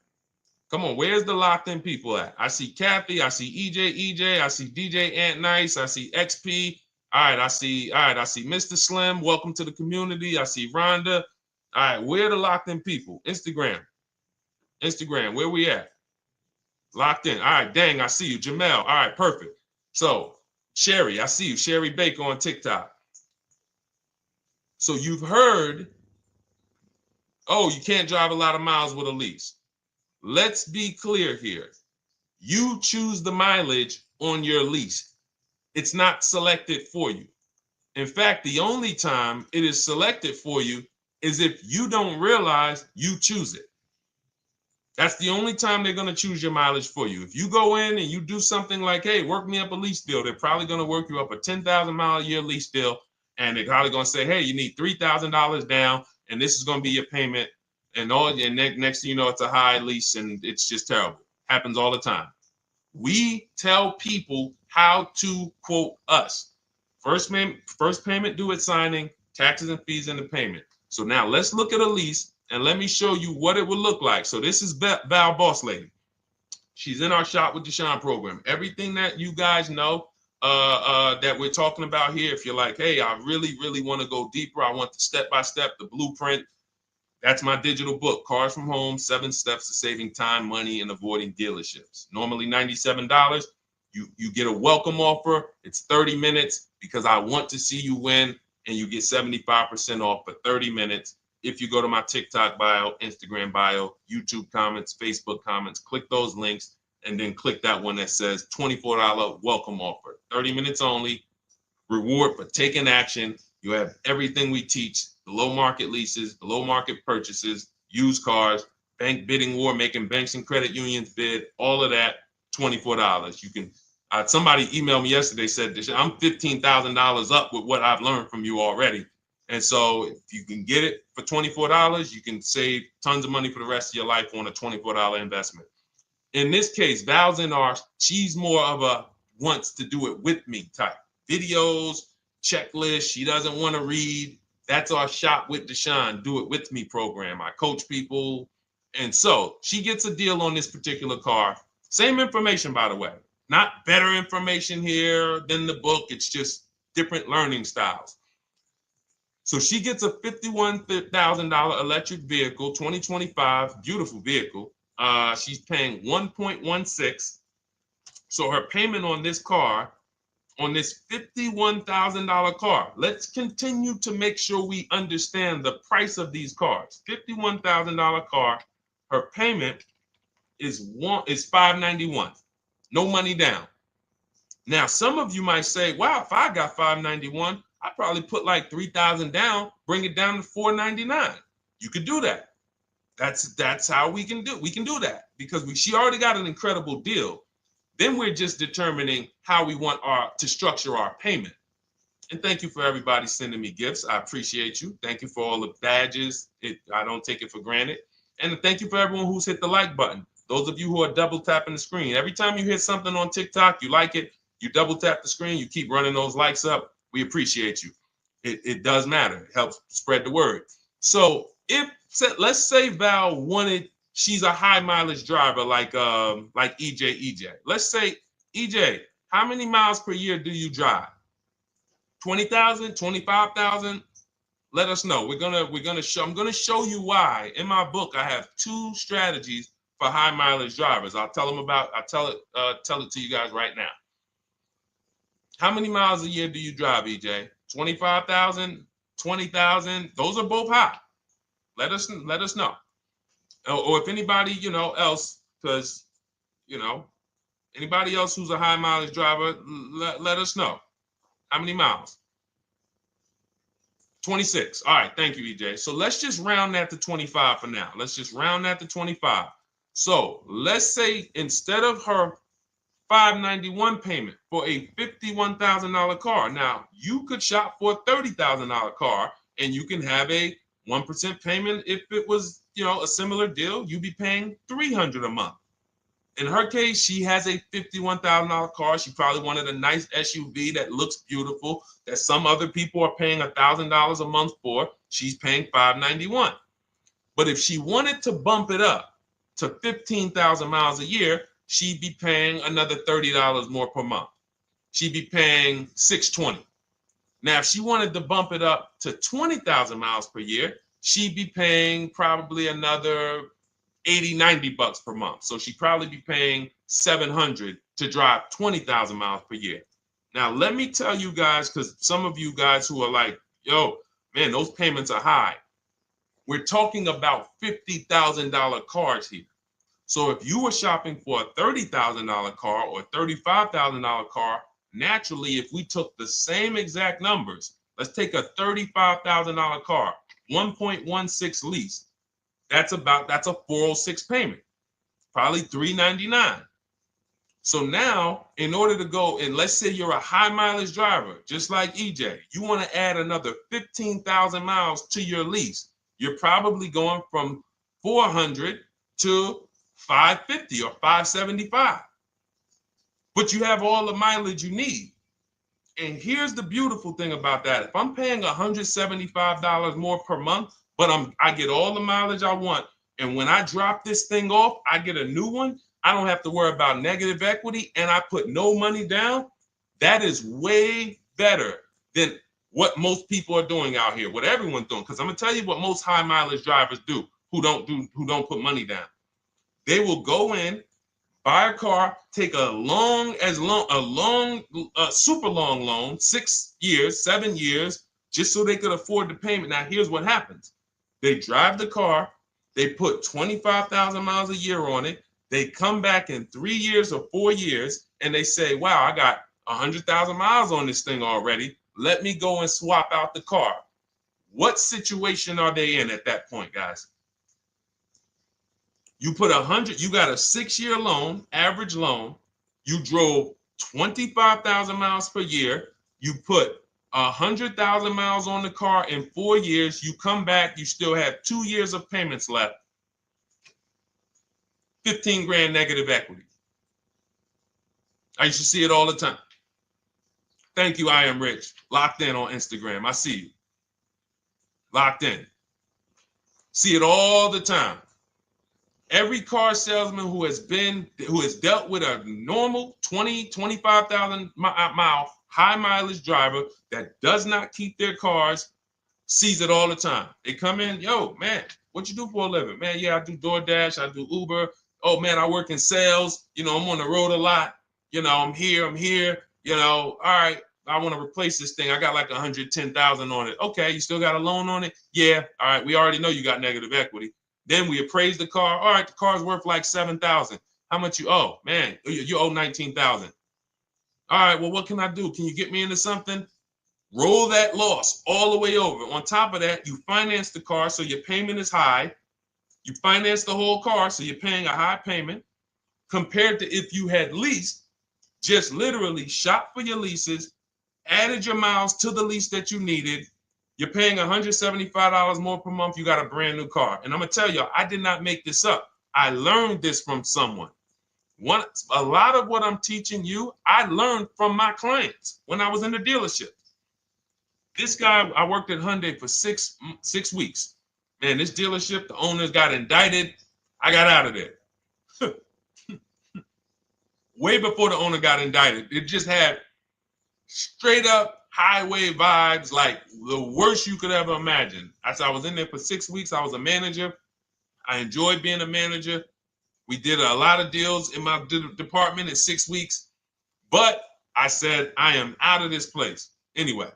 Come on, where's the locked in people at? I see Kathy, I see EJ, I see DJ Ant Nice, I see XP. All right, I see Mr. Slim. Welcome to the community. I see Rhonda. All right, where are the locked in people? Instagram, where we at? Locked in. All right, dang, I see you. Jamel. All right, perfect. So, Sherry, I see you. Sherry Baker on TikTok. So you've heard, oh, you can't drive a lot of miles with a lease. Let's be clear here. You choose the mileage on your lease. It's not selected for you. In fact, the only time it is selected for you is if you don't realize you choose it. That's the only time they're going to choose your mileage for you. If you go in and you do something like, hey, work me up a lease deal, they're probably going to work you up a 10,000 mile a year lease deal. And they're probably going to say, hey, you need $3,000 down, and this is going to be your payment. And next thing you know, it's a high lease, and it's just terrible. Happens all the time. We tell people how to quote us. First payment due at signing, taxes and fees in the payment. So now let's look at a lease, and let me show you what it would look like. So this is Val Boss Lady. She's in our Shop with Deshone program. Everything that you guys know that we're talking about here, if you're like, hey, I really, really want to go deeper, I want the step-by-step, the blueprint, that's my digital book, Cars from Home, 7 Steps to Saving Time, Money, and Avoiding Dealerships. Normally $97. You get a welcome offer. It's 30 minutes because I want to see you win, and you get 75% off for 30 minutes. If you go to my TikTok bio, Instagram bio, YouTube comments, Facebook comments, click those links, and then click that one that says $24 welcome offer. 30 minutes only, reward for taking action. You have everything we teach, the low market leases, the low market purchases, used cars, bank bidding war, making banks and credit unions bid, all of that, $24. You can, somebody emailed me yesterday, said, I'm $15,000 up with what I've learned from you already. And so if you can get it for $24, you can save tons of money for the rest of your life on a $24 investment. In this case, Val's in our, she's more of a wants to do it with me type. Videos, checklist, she doesn't want to read. That's our Shop with Deshone, do it with me program. I coach people. And so she gets a deal on this particular car. Same information, by the way. Not better information here than the book. It's just different learning styles. So she gets a $51,000 electric vehicle, 2025, beautiful vehicle. She's paying 1.16. So her payment on this car, on this $51,000 car, let's continue to make sure we understand the price of these cars. $51,000 car, her payment is $591. No money down. Now, some of you might say, wow, if I got $591, I'd probably put like $3,000 down, bring it down to $499. You could do that. That's how we can do. We can do that because she already got an incredible deal. Then we're just determining how we want to structure our payment. And thank you for everybody sending me gifts. I appreciate you. Thank you for all the badges. I don't take it for granted. And thank you for everyone who's hit the like button. Those of you who are double tapping the screen. Every time you hit something on TikTok, you like it, you double tap the screen, you keep running those likes up. We appreciate you. It does matter. It helps spread the word. So let's say Val wanted, she's a high mileage driver like EJ. Let's say, EJ, how many miles per year do you drive? 20,000, 25,000? Let us know. I'm gonna show you why. In my book, I have 2 strategies for high mileage drivers. I'll tell it to you guys right now. How many miles a year do you drive, EJ? 25,000, 20,000? Those are both high. Let us know. Or if anybody, else, because, anybody else who's a high mileage driver, let us know. How many miles? 26. All right. Thank you, EJ. So let's just round that to 25 for now. Let's just round that to 25. So let's say instead of her $591 payment for a $51,000 car, now you could shop for a $30,000 car and you can have a 1% payment. If it was, a similar deal, you'd be paying $300 a month. In her case, she has a $51,000 car. She probably wanted a nice SUV that looks beautiful, that some other people are paying $1,000 a month for. She's paying $591. But if she wanted to bump it up to 15,000 miles a year, she'd be paying another $30 more per month. She'd be paying $620. Now, if she wanted to bump it up to 20,000 miles per year, she'd be paying probably another 80, 90 bucks per month. So she'd probably be paying 700 to drive 20,000 miles per year. Now, let me tell you guys, because some of you guys who are like, yo, man, those payments are high. We're talking about $50,000 cars here. So if you were shopping for a $30,000 car or a $35,000 car, naturally, if we took the same exact numbers, let's take a $35,000 car, 1.16 lease. That's a 406 payment, probably $399. So now, in order to go, and let's say you're a high mileage driver, just like EJ, you want to add another 15,000 miles to your lease. You're probably going from 400 to 550 or 575. But you have all the mileage you need. And here's the beautiful thing about that. If I'm paying $175 more per month, but I get all the mileage I want, and when I drop this thing off, I get a new one, I don't have to worry about negative equity, and I put no money down. That is way better than what most people are doing out here, what everyone's doing. Because I'm gonna tell you what most high mileage drivers do who don't put money down. They will go in, buy a car, take a super long loan, 6 years, 7 years, just so they could afford the payment. Now, here's what happens. They drive the car, they put 25,000 miles a year on it. They come back in 3 years or 4 years, and they say, wow, I got 100,000 miles on this thing already. Let me go and swap out the car. What situation are they in at that point, guys? You put 100, you got a 6-year loan, average loan. You drove 25,000 miles per year. You put 100,000 miles on the car in 4 years. You come back, you still have 2 years of payments left. 15 grand negative equity. I used to see it all the time. Thank you, I am rich. Locked in on Instagram. I see you. Locked in. See it all the time. Every car salesman who has dealt with a normal 25,000 mile high mileage driver that does not keep their cars sees it all the time. They come in, yo, man, what you do for a living? Man, yeah, I do DoorDash, I do Uber. Oh man, I work in sales. You know, I'm on the road a lot. You know, I'm here. You know, all right, I want to replace this thing. I got like 110,000 on it. Okay, you still got a loan on it? Yeah. All right, we already know you got negative equity. Then we appraise the car. All right, the car's worth like 7,000. How much you owe? Man, you owe 19,000. All right, well, what can I do? Can you get me into something? Roll that loss all the way over. On top of that, you finance the car, so your payment is high. You finance the whole car, so you're paying a high payment compared to if you had leased, just literally shop for your leases, added your miles to the lease that you needed. You're paying $175 more per month. You got a brand new car. And I'm going to tell you, I did not make this up. I learned this from someone. A lot of what I'm teaching you, I learned from my clients when I was in the dealership. This guy, I worked at Hyundai for six weeks. Man, this dealership, the owners got indicted. I got out of there. Way before the owner got indicted. It just had straight up highway vibes, like the worst you could ever imagine. I was in there for 6 weeks. I was a manager. I enjoyed being a manager. We did a lot of deals in my department in 6 weeks, but I said, I am out of this place anyway.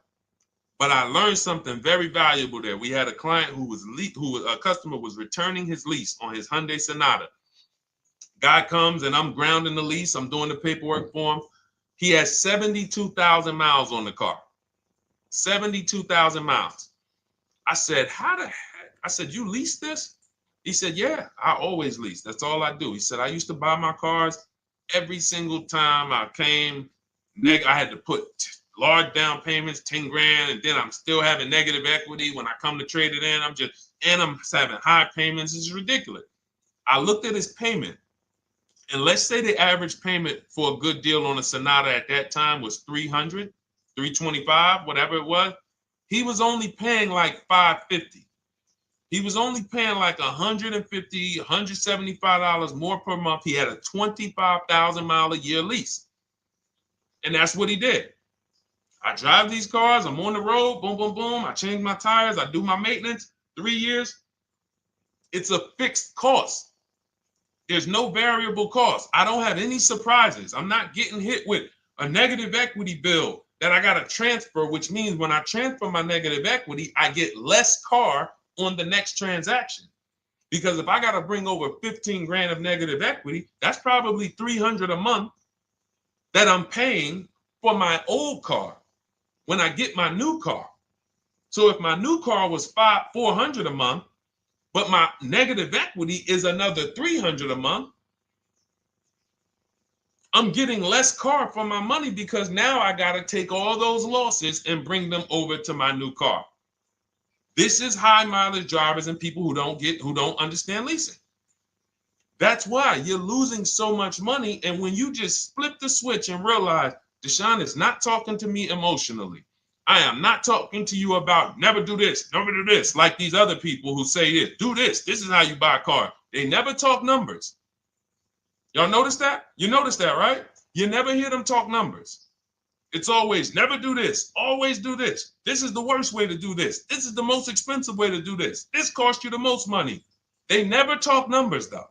But I learned something very valuable there. We had a client a customer was returning his lease on his Hyundai Sonata. Guy comes and I'm grounding the lease. I'm doing the paperwork for him. He has 72,000 miles on the car. 72,000 miles. I said, how the heck? I said, you lease this? He said, yeah, I always lease. That's all I do. He said, I used to buy my cars every single time I came. I had to put large down payments, 10 grand, and then I'm still having negative equity when I come to trade it in. I'm having high payments. It's ridiculous. I looked at his payment. And let's say the average payment for a good deal on a Sonata at that time was 300, 325, whatever it was. He was only paying like 550. He was only paying like $150, $175 more per month. He had a 25,000 mile a year lease. And that's what he did. I drive these cars, I'm on the road, boom, boom, boom. I change my tires, I do my maintenance, 3 years. It's a fixed cost. There's no variable cost. I don't have any surprises. I'm not getting hit with a negative equity bill that I got to transfer, which means when I transfer my negative equity, I get less car on the next transaction. Because if I got to bring over 15 grand of negative equity, that's probably 300 a month that I'm paying for my old car when I get my new car. So if my new car was 400 a month, but my negative equity is another 300 a month, I'm getting less car for my money because now I got to take all those losses and bring them over to my new car. This is high mileage drivers and people who don't understand leasing. That's why you're losing so much money. And when you just flip the switch and realize Deshone is not talking to me emotionally, I am not talking to you about never do this, like these other people who say this, do this. This is how you buy a car. They never talk numbers. Y'all notice that? You notice that, right? You never hear them talk numbers. It's always never do this, always do this. This is the worst way to do this. This is the most expensive way to do this. This costs you the most money. They never talk numbers though.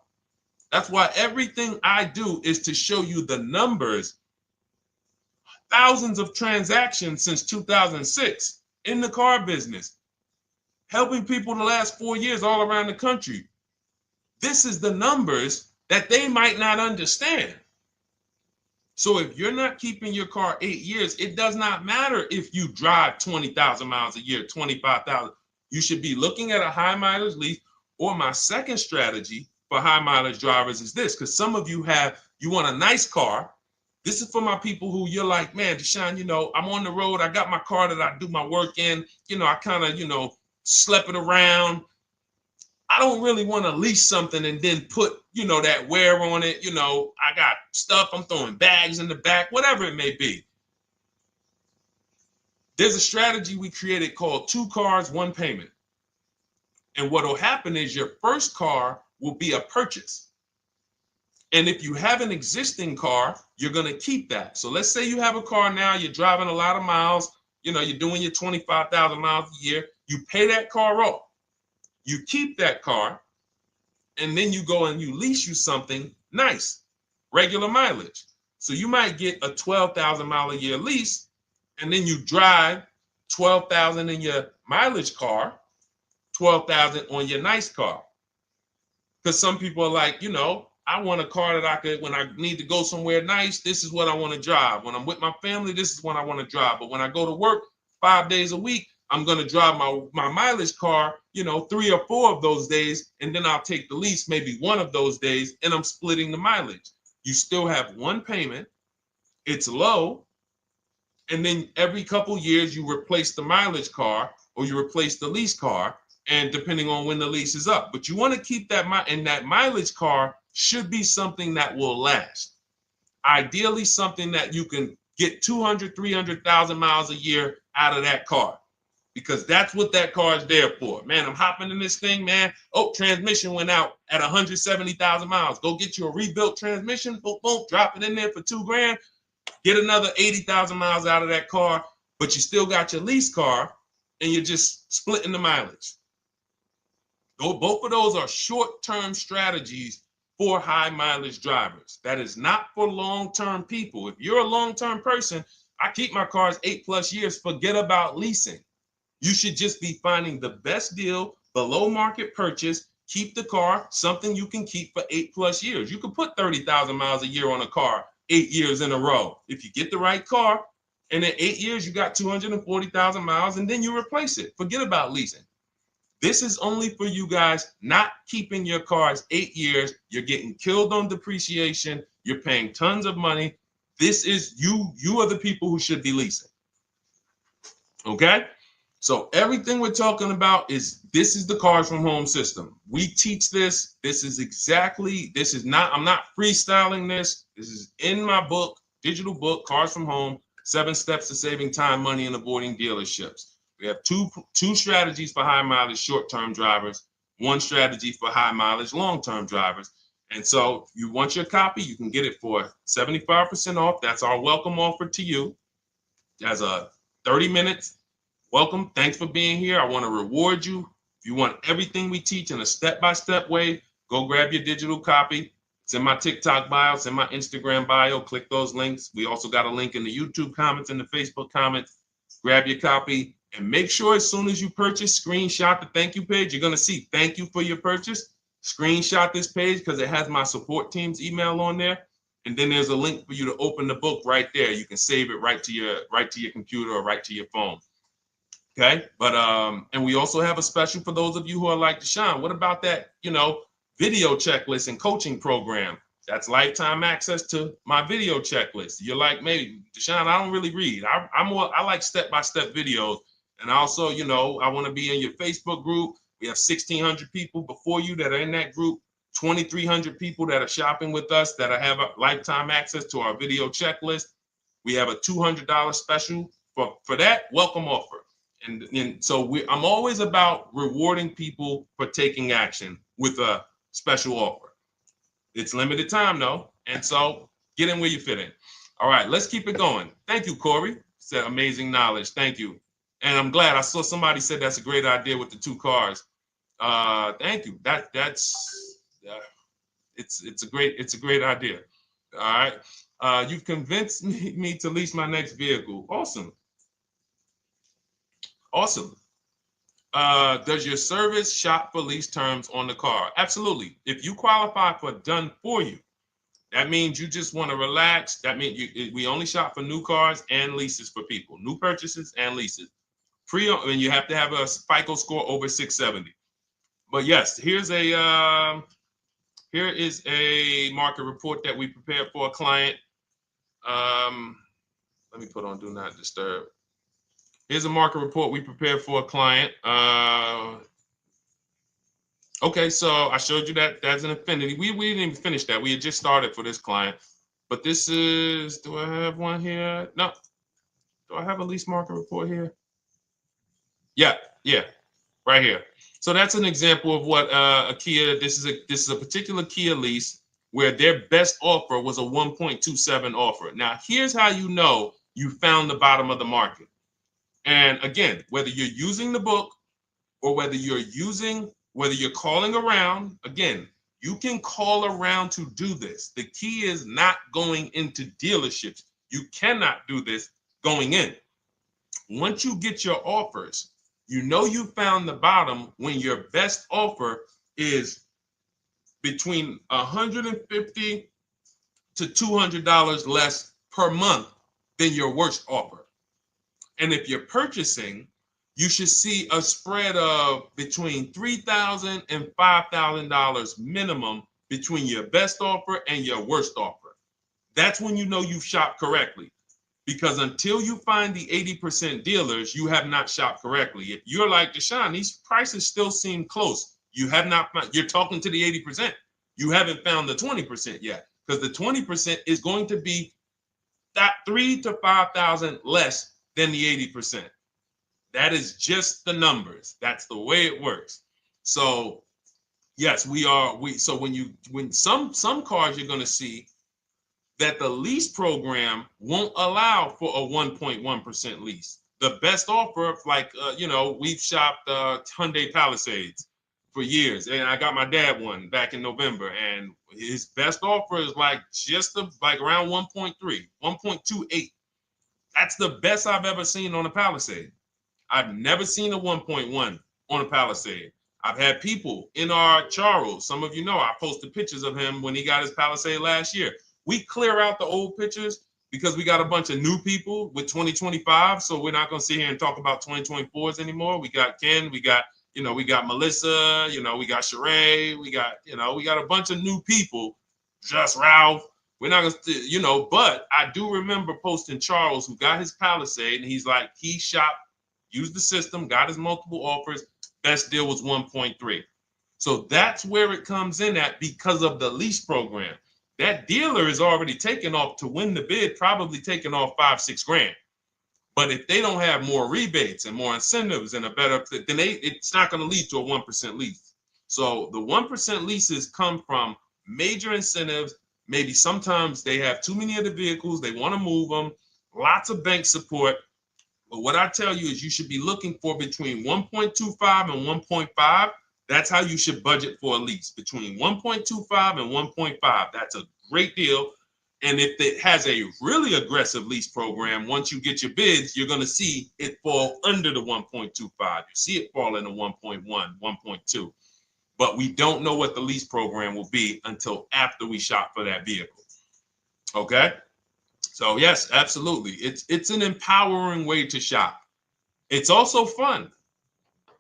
That's why everything I do is to show you the numbers. Thousands of transactions since 2006 in the car business, helping people the last 4 years all around the country. This is the numbers that they might not understand. So if you're not keeping your car 8 years, it does not matter if you drive 20,000 miles a year, 25,000. You should be looking at a high mileage lease. Or my second strategy for high mileage drivers is this, because some of you want a nice car. This is for my people who you're like, man, Deshone, I'm on the road. I got my car that I do my work in. I kind of, slep it around. I don't really want to lease something and then put, that wear on it. I got stuff. I'm throwing bags in the back, whatever it may be. There's a strategy we created called 2 cars, 1 payment. And what will happen is your first car will be a purchase. And if you have an existing car, you're going to keep that. So let's say you have a car now, you're driving a lot of miles, you're doing your 25,000 miles a year. You pay that car off. You keep that car, and then you go and you lease you something nice, regular mileage. So you might get a 12,000 mile a year lease, and then you drive 12,000 in your mileage car, 12,000 on your nice car. Because some people are like, I want a car that I could, when I need to go somewhere nice, this is what I want to drive. When I'm with my family, this is what I want to drive. But when I go to work 5 days a week, I'm going to drive my mileage car, 3 or 4 of those days. And then I'll take the lease maybe 1 of those days, and I'm splitting the mileage. You still have 1 payment. It's low. And then every couple years, you replace the mileage car or you replace the lease car. And depending on when the lease is up. But you want to keep that, and that mileage car should be something that will last. Ideally, something that you can get 200, 300,000 miles a year out of that car, because that's what that car is there for. Man, I'm hopping in this thing, man. Oh, transmission went out at 170,000 miles. Go get you a rebuilt transmission, boom, boom, drop it in there for $2 grand, get another 80,000 miles out of that car, but you still got your lease car and you're just splitting the mileage. Both of those are short-term strategies for high mileage drivers. That is not for long-term people. If you're a long-term person, I keep my cars 8+ years, forget about leasing. You should just be finding the best deal, below market purchase, keep the car, something you can keep for 8+ years. You can put 30,000 miles a year on a car 8 years in a row. If you get the right car, and in 8 years, you got 240,000 miles, and then you replace it. Forget about leasing. This is only for you guys not keeping your cars 8 years. You're getting killed on depreciation. You're paying tons of money. This is you. You are the people who should be leasing. Okay? So everything we're talking about this is the Cars from Home system. We teach this. This is not, I'm not freestyling this. This is in my book, digital book, Cars from Home, 7 Steps to Saving Time, Money, and Avoiding Dealerships. We have two strategies for high mileage short-term drivers, one strategy for high mileage long-term drivers. And so if you want your copy, you can get it for 75% off. That's our welcome offer to you. As a 30 minutes welcome. Thanks for being here. I want to reward you. If you want everything we teach in a step-by-step way, go grab your digital copy. It's in my TikTok bio. It's in my Instagram bio. Click those links. We also got a link in the YouTube comments and the Facebook comments. Grab your copy and make sure as soon as you purchase, screenshot the thank you page. You're going to see thank you for your purchase. Screenshot this page because it has my support team's email on there. And then there's a link for you to open the book right there. You can save it right to your computer or right to your phone. Okay, but and we also have a special for those of you who are like Deshone. What about that, video checklist and coaching program? That's lifetime access to my video checklist. You're like, maybe Deshone, I don't really read. I like step-by-step videos. And also, I want to be in your Facebook group. We have 1,600 people before you that are in that group, 2,300 people that are shopping with us that have a lifetime access to our video checklist. We have a $200 special for that welcome offer. And so I'm always about rewarding people for taking action with a special offer. It's limited time though. And so get in where you fit in. All right, let's keep it going. Thank you, Corey. Said amazing knowledge. Thank you. And I'm glad I saw somebody said that's a great idea with the 2 cars. Thank you. It's a great idea. All right. You've convinced me to lease my next vehicle. Awesome. Awesome. Does your service shop for lease terms on the car? Absolutely. If you qualify for done for you, that means you just want to relax. That means we only shop for new cars and leases for people, new purchases and leases. And you have to have a FICO score over 670. But yes, here is a market report that we prepared for a client. Let me put on do not disturb. Here's a market report we prepared for a client. Okay, so I showed you that that's an Infiniti. We didn't even finish that. We had just started for this client. But this is, do I have one here? No. Do I have a lease market report here? Yeah, right here. So that's an example of what a Kia, this is a particular Kia lease where their best offer was a 1.27 offer. Now, here's how you know you found the bottom of the market. And again, whether you're using the book or whether you're calling around, again, you can call around to do this. The key is not going into dealerships. You cannot do this going in. Once you get your offers, you know you found the bottom when your best offer is between $150 to $200 less per month than your worst offer. And if you're purchasing, you should see a spread of between $3,000 and $5,000 minimum between your best offer and your worst offer. That's when you know you've shopped correctly. Because until you find the 80% dealers, you have not shopped correctly. If you're like Deshone, these prices still seem close. You have not found, you're talking to the 80%. You haven't found the 20% yet. Because the 20% is going to be that $3,000 to $5,000 less than the 80%. That is just the numbers. That's the way it works. So yes, so when some cars you're going to see that the lease program won't allow for a 1.1% lease. The best offer, like we've shopped Hyundai Palisades for years, and I got my dad one back in November, and his best offer is like around 1.3, 1.28. That's the best I've ever seen on a Palisade. I've never seen a 1.1 on a Palisade. I've had people in our Charles, some of you know, I posted pictures of him when he got his Palisade last year. We clear out the old pictures because we got a bunch of new people with 2025. So we're not going to sit here and talk about 2024s anymore. We got Ken, we got Melissa, we got Sheree, we got a bunch of new people, just Ralph. We're not going to, but I do remember posting Charles who got his Palisade and he's like, he shopped used the system, got his multiple offers. Best deal was 1.3. So that's where it comes in at because of the lease program. That dealer is already taking off to win the bid, probably taking off 5-6 grand. But if they don't have more rebates and more incentives and a better, then it's not going to lead to a 1% lease. So the 1% leases come from major incentives. Maybe sometimes they have too many of the vehicles, they want to move them, lots of bank support. But what I tell you is you should be looking for between 1.25 and 1.5. That's how you should budget for a lease, between 1.25 and 1.5. That's a great deal. And if it has a really aggressive lease program, once you get your bids, you're going to see it fall under the 1.25. You see it fall into 1.1, 1.2. But we don't know what the lease program will be until after we shop for that vehicle. Okay? So yes, absolutely. It's an empowering way to shop. It's also fun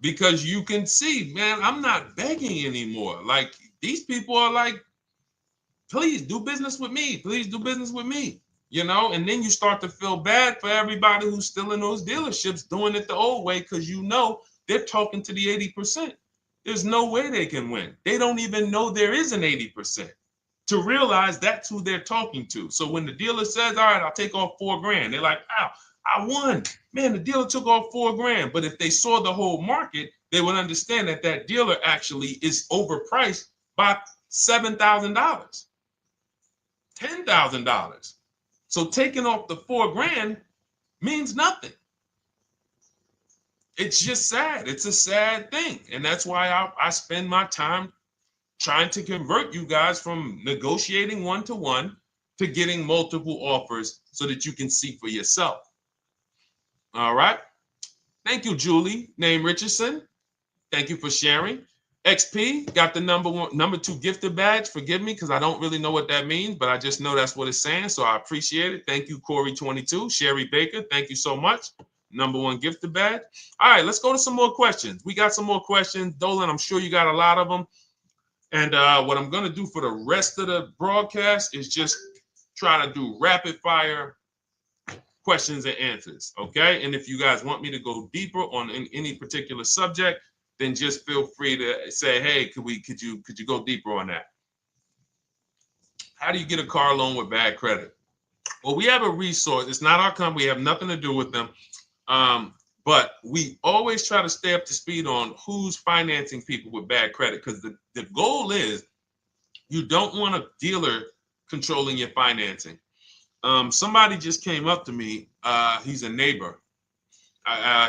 because you can see, man, I'm not begging anymore. Like these people are like, please do business with me. Please do business with me. You know, and then you start to feel bad for everybody who's still in those dealerships doing it the old way because you know they're talking to the 80%. There's no way they can win. They don't even know there is an 80%. To realize that's who they're talking to. So when the dealer says, all right, I'll take off 4 grand, they're like, wow, I won. Man, the dealer took off 4 grand. But if they saw the whole market, they would understand that that dealer actually is overpriced by $7,000, $10,000. So taking off the 4 grand means nothing. It's just sad. It's a sad thing. And that's why I spend my time trying to convert you guys from negotiating one-to-one to getting multiple offers so that you can see for yourself. All right. Thank you, Julie, name Richardson. Thank you for sharing. XP got the number 2 gifted badge. Forgive me because I don't really know what that means, but I just know that's what it's saying. So I appreciate it. Thank you, Corey22. Sherry Baker, thank you so much. Number 1 gifted badge. All right, let's go to some more questions. We got some more questions. Dolan, I'm sure you got a lot of them. And what I'm going to do for the rest of the broadcast is just try to do rapid fire questions and answers. Okay. And if you guys want me to go deeper on any particular subject, then just feel free to say, hey, could you go deeper on that? How do you get a car loan with bad credit? Well, we have a resource. It's not our company. We have nothing to do with them. But we always try to stay up to speed on who's financing people with bad credit because the goal is you don't want a dealer controlling your financing. Somebody just came up to me. He's a neighbor.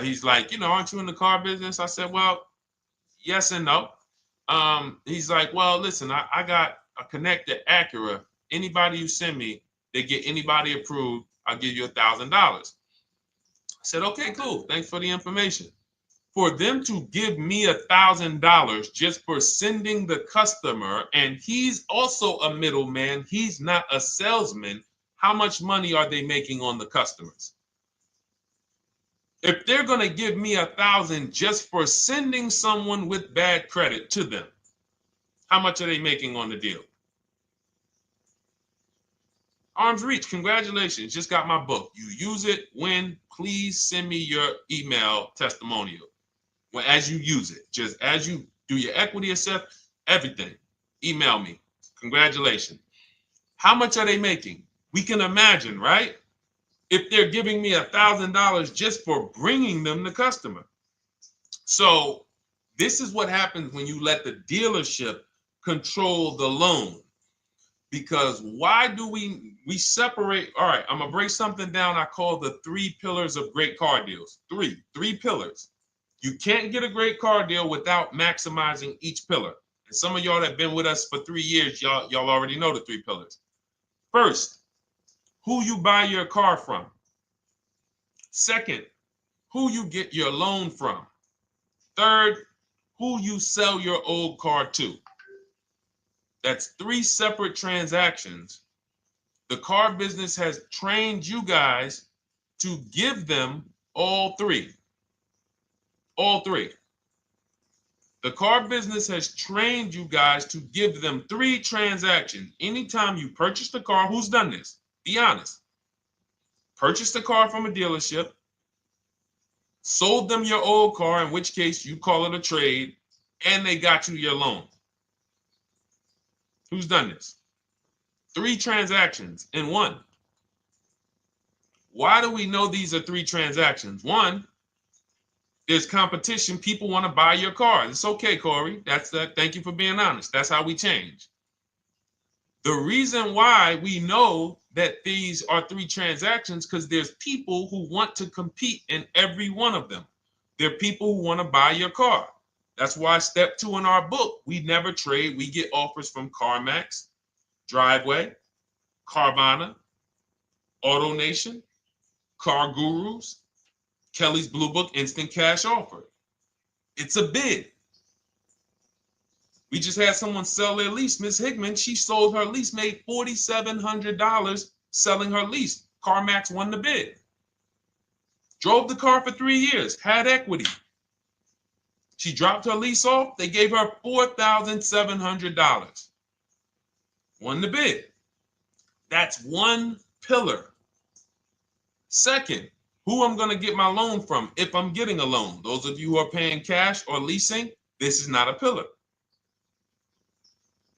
He's like, aren't you in the car business? I said, well, yes and no. He's like, well, listen, I got a connected Acura. Anybody you send me, they get anybody approved. I'll give you $1,000. I said, okay, cool. Thanks for the information. For them to give me $1,000 just for sending the customer, and he's also a middleman, he's not a salesman, how much money are they making on the customers? If they're going to give me $1,000 just for sending someone with bad credit to them, how much are they making on the deal? Arms Reach, congratulations. Just got my book. You use it when, please send me your email testimonial. Well, as you use it, just as you do your equity assessment, everything, email me. Congratulations. How much are they making? We can imagine, right? If they're giving me $1,000 just for bringing them the customer. So this is what happens when you let the dealership control the loan. Because why do we separate? All right, I'm gonna break something down I call the 3 pillars of great car deals. Three pillars. You can't get a great car deal without maximizing each pillar. And some of y'all that have been with us for 3 years, y'all already know the 3 pillars. First, who you buy your car from. Second, who you get your loan from. Third, who you sell your old car to. That's 3 separate transactions. The car business has trained you guys to give them all 3. All 3. The car business has trained you guys to give them 3 transactions. Anytime you purchase the car, who's done this? Be honest. Purchase the car from a dealership, sold them your old car, in which case you call it a trade, and they got you your loan. Who's done this? 3 transactions in one. Why do we know these are 3 transactions? One, there's competition. People want to buy your car. It's okay, Corey. That's that. Thank you for being honest. That's how we change. The reason why we know that these are 3 transactions because there's people who want to compete in every one of them. There are people who want to buy your car. That's why step 2 in our book, we never trade. We get offers from CarMax, Driveway, Carvana, AutoNation, Car Gurus, Kelly's Blue Book, Instant Cash Offer. It's a bid. We just had someone sell their lease. Miss Hickman, she sold her lease, made $4,700 selling her lease. CarMax won the bid. Drove the car for 3 years, had equity. She dropped her lease off. They gave her $4,700. Won the bid. That's one pillar. Second, who I'm going to get my loan from if I'm getting a loan. Those of you who are paying cash or leasing, this is not a pillar.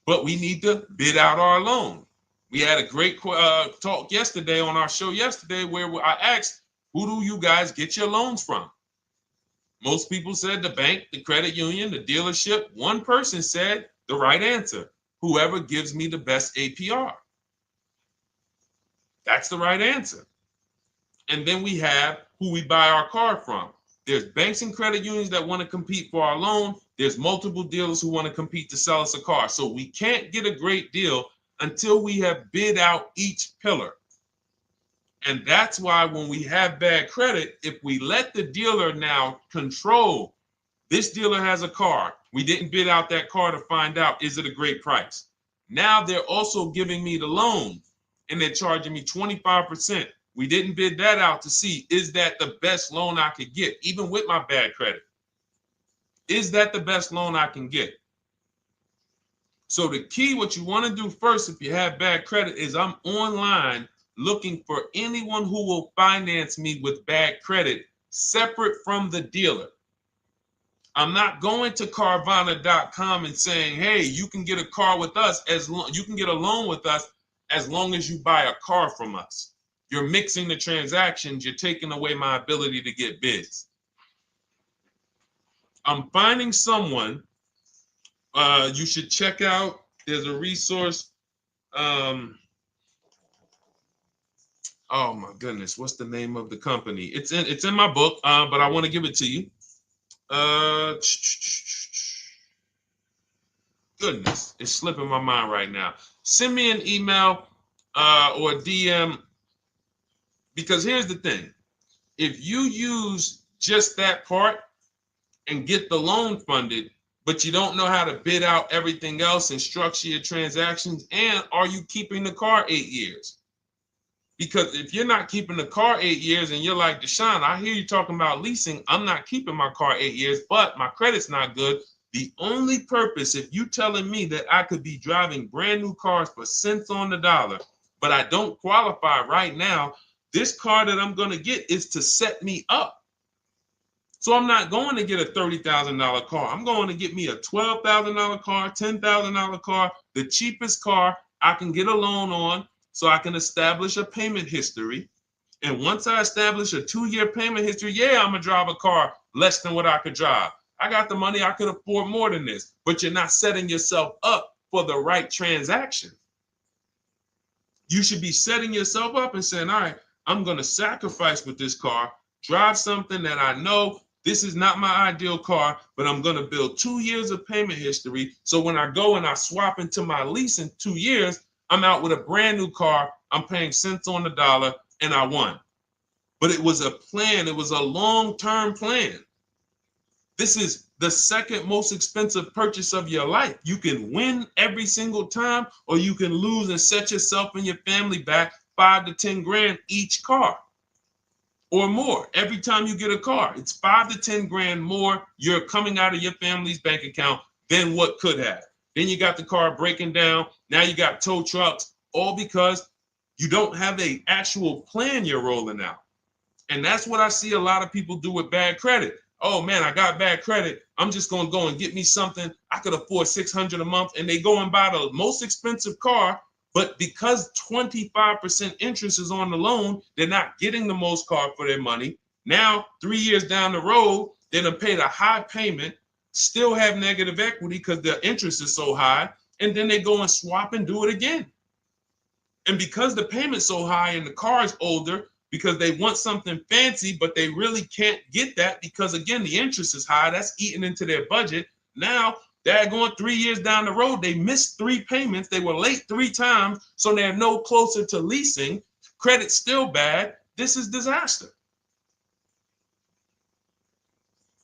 But we need to bid out our loan. We had a great talk yesterday on our show yesterday where I asked, who do you guys get your loans from? Most people said the bank, the credit union, the dealership. One person said the right answer, whoever gives me the best APR. That's the right answer. And then we have who we buy our car from. There's banks and credit unions that want to compete for our loan. There's multiple dealers who want to compete to sell us a car. So we can't get a great deal until we have bid out each pillar. And that's why when we have bad credit, if we let the dealer now control, this dealer has a car. We didn't bid out that car to find out, is it a great price? Now they're also giving me the loan and they're charging me 25%. We didn't bid that out to see, is that the best loan I could get, even with my bad credit? Is that the best loan I can get? So the key, what you want to do first, if you have bad credit, is I'm online looking for anyone who will finance me with bad credit separate from the dealer. I'm not going to Carvana.com and saying, hey, you can get a car with us you can get a loan with us as long as you buy a car from us. You're mixing the transactions. You're taking away my ability to get bids. I'm finding someone you should check out. There's a resource. Oh my goodness, what's the name of the company? It's in my book, but I want to give it to you. Goodness, it's slipping my mind right now. Send me an email or DM, because here's the thing. If you use just that part and get the loan funded, but you don't know how to bid out everything else and structure your transactions, and are you keeping the car 8 years? Because if you're not keeping the car 8 years and you're like, Deshone, I hear you talking about leasing. I'm not keeping my car 8 years, but my credit's not good. The only purpose, if you telling me that I could be driving brand new cars for cents on the dollar, but I don't qualify right now, this car that I'm going to get is to set me up. So I'm not going to get a $30,000 car. I'm going to get me a $12,000 car, $10,000 car, the cheapest car I can get a loan on, so I can establish a payment history. And once I establish a 2-year payment history, yeah, I'm going to drive a car less than what I could drive. I got the money. I could afford more than this. But you're not setting yourself up for the right transaction. You should be setting yourself up and saying, all right, I'm going to sacrifice with this car, drive something that I know this is not my ideal car, but I'm going to build 2 years of payment history. So when I go and I swap into my lease in 2 years, I'm out with a brand new car. I'm paying cents on the dollar, and I won. But it was a plan. It was a long-term plan. This is the second most expensive purchase of your life. You can win every single time, or you can lose and set yourself and your family back 5 to 10 grand each car or more. Every time you get a car, it's 5 to 10 grand more you're coming out of your family's bank account than what could have. Then you got the car breaking down. Now you got tow trucks, all because you don't have an actual plan you're rolling out. And that's what I see a lot of people do with bad credit. Oh man, I got bad credit. I'm just going to go and get me something. I could afford $600 a month. And they go and buy the most expensive car. But because 25% interest is on the loan, they're not getting the most car for their money. Now, 3 years down the road, they're going to pay the high payment, still have negative equity because the interest is so high. And then they go and swap and do it again. And because the payment's so high and the car is older, because they want something fancy, but they really can't get that because, again, the interest is high. That's eating into their budget. Now, they're going 3 years down the road. They missed 3 payments. They were late 3 times, so they're no closer to leasing. Credit's still bad. This is disaster.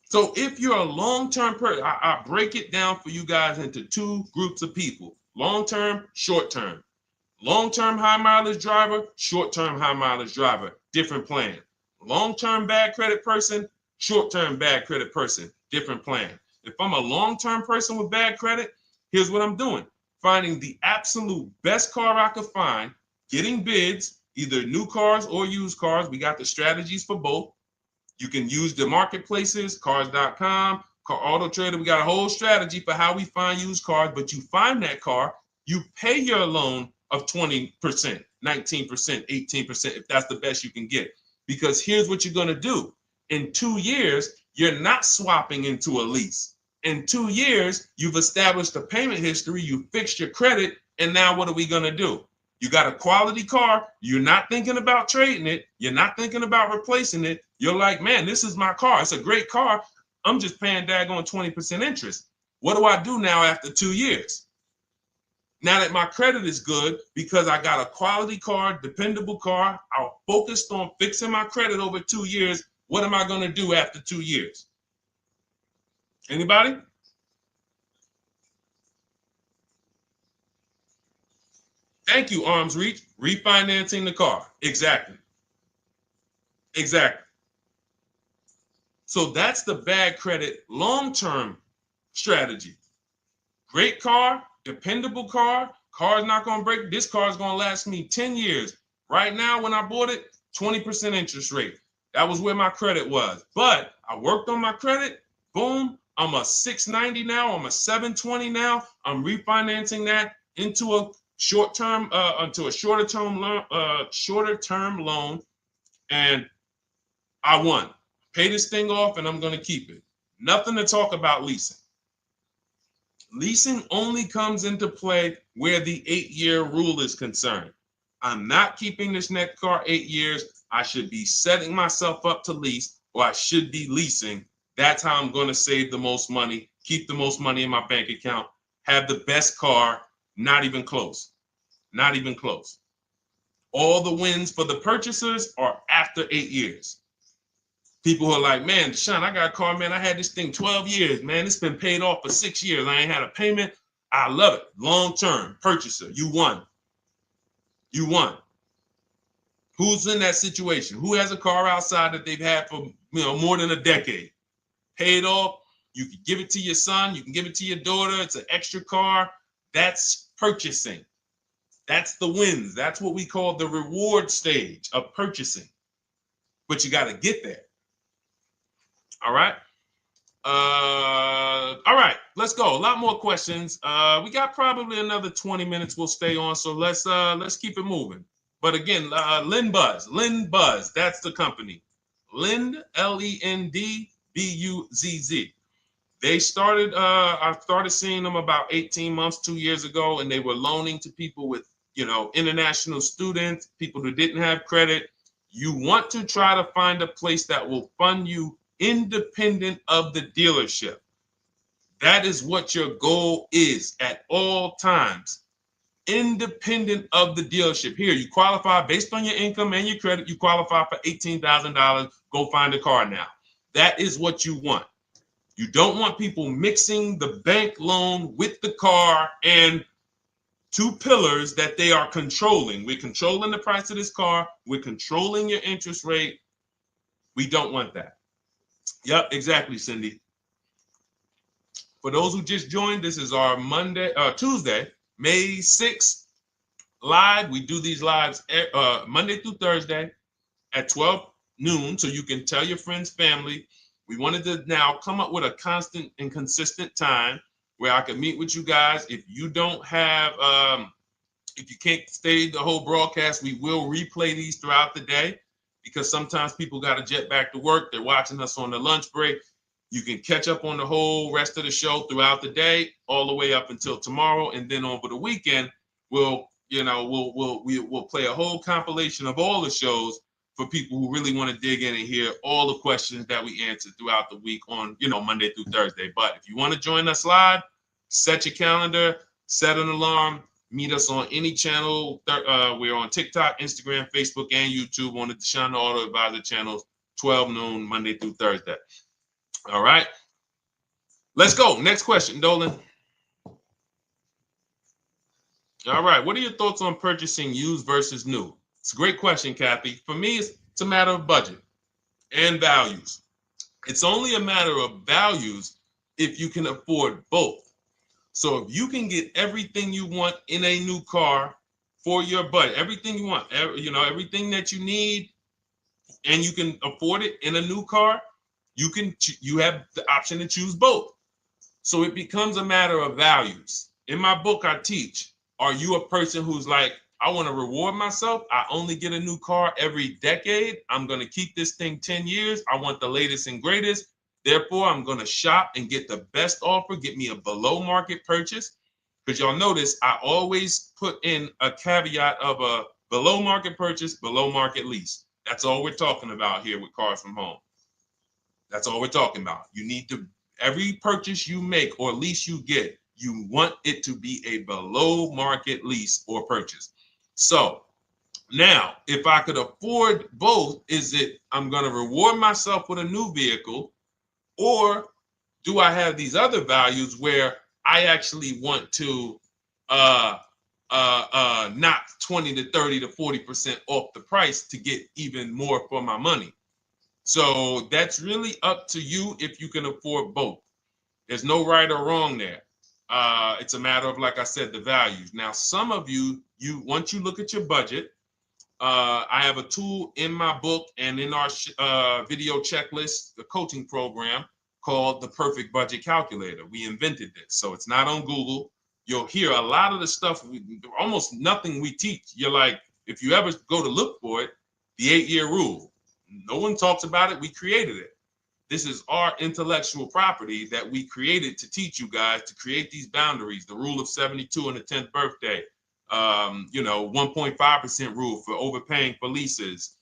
So if you're a long-term person, I break it down for you guys into 2 groups of people: long-term, short-term. Long-term high mileage driver, short-term high mileage driver, different plan. Long-term bad credit person, short-term bad credit person, different plan. If I'm a long-term person with bad credit, here's what I'm doing: finding the absolute best car I could find, getting bids, either new cars or used cars. We got the strategies for both. You can use the marketplaces, cars.com, Car Auto Trader. We got a whole strategy for how we find used cars, but you find that car, you pay your loan of 20%, 19%, 18%, if that's the best you can get. Because here's what you're going to do. In 2 years, you're not swapping into a lease. In 2 years, you've established a payment history, you fixed your credit, and now what are we going to do? You got a quality car, you're not thinking about trading it, you're not thinking about replacing it. You're like, man, this is my car. It's a great car. I'm just paying daggone 20% interest. What do I do now after 2 years? Now that my credit is good, because I got a quality car, dependable car, I'm focused on fixing my credit over 2 years. What am I going to do after 2 years? Anybody? Thank you, Arms Reach. Refinancing the car. Exactly. Exactly. So that's the bad credit long-term strategy. Great car, dependable car, car's not going to break. This car is going to last me 10 years. Right now, when I bought it, 20% interest rate. That was where my credit was. But I worked on my credit. Boom. I'm a 690 now. I'm a 720 now. I'm refinancing that into a short-term, into a shorter-term loan, and I won. Pay this thing off, and I'm going to keep it. Nothing to talk about leasing. Leasing only comes into play where the 8-year rule is concerned. I'm not keeping this next car 8 years. I should be setting myself up to lease, or I should be leasing. That's how I'm going to save the most money, keep the most money in my bank account, have the best car. Not even close. Not even close. All the wins for the purchasers are after 8 years. People who are like, man, Sean, I got a car, man. I had this thing 12 years, man. It's been paid off for 6 years. I ain't had a payment. I love it. Long-term purchaser. You won. You won. Who's in that situation? Who has a car outside that they've had for more than a decade? Paid off. You can give it to your son. You can give it to your daughter. It's an extra car. That's purchasing. That's the wins. That's what we call the reward stage of purchasing. But you got to get there. All right. All right. Let's go. A lot more questions. We got probably another 20 minutes. We'll stay on. So let's keep it moving. But again, Lynn Buzz. That's the company. Lind, LEND, They started, I started seeing them about 18 months, 2 years ago, and they were loaning to people with, international students, people who didn't have credit. You want to try to find a place that will fund you independent of the dealership. That is what your goal is at all times. Independent of the dealership. Here, you qualify based on your income and your credit. You qualify for $18,000. Go find a car now. That is what you want. You don't want people mixing the bank loan with the car and 2 pillars that they are controlling. We're controlling the price of this car. We're controlling your interest rate. We don't want that. Yep, exactly, Cindy. For those who just joined, this is our Tuesday, May 6th live. We do these lives Monday through Thursday at 12 noon, so you can tell your friends, family. We wanted to now come up with a constant and consistent time where I can meet with you guys. If you don't have, if you can't stay the whole broadcast, we will replay these throughout the day because sometimes people got to jet back to work. They're watching us on the lunch break. You can catch up on the whole rest of the show throughout the day, all the way up until tomorrow, and then over the weekend, we'll play a whole compilation of all the shows for people who really want to dig in and hear all the questions that we answered throughout the week on, Monday through Thursday. But if you want to join us live, set your calendar, set an alarm, meet us on any channel. We're on TikTok, Instagram, Facebook, and YouTube on the Deshone the Auto Advisor channels, 12 noon, Monday through Thursday. All right. Let's go. Next question, Dolan. All right. What are your thoughts on purchasing used versus new? It's a great question, Kathy. For me, it's a matter of budget and values. It's only a matter of values if you can afford both. So if you can get everything you want in a new car for your budget, everything you want, everything that you need, and you can afford it in a new car, you have the option to choose both. So it becomes a matter of values. In my book, I teach, are you a person who's like, I want to reward myself. I only get a new car every decade. I'm going to keep this thing 10 years. I want the latest and greatest. Therefore, I'm going to shop and get the best offer, get me a below market purchase. Because y'all notice I always put in a caveat of a below market purchase, below market lease. That's all we're talking about here with Cars from Home. That's all we're talking about. You need to, every purchase you make or lease you get, you want it to be a below market lease or purchase. So now, if I could afford both, is it I'm going to reward myself with a new vehicle, or do I have these other values where I actually want to knock 20 to 30 to 40% off the price to get even more for my money? So that's really up to you if you can afford both. There's no right or wrong there. It's a matter of, like I said, the values. Now, some of you once you look at your budget, I have a tool in my book and in our video checklist, the coaching program called the Perfect Budget Calculator. We invented this, so it's not on Google. You'll hear a lot of the stuff, almost nothing we teach. You're like, if you ever go to look for it, the 8-year rule. No one talks about it. We created it. This is our intellectual property that we created to teach you guys to create these boundaries. The rule of 72 and the 10th birthday. 1.5% rule for overpaying for leases.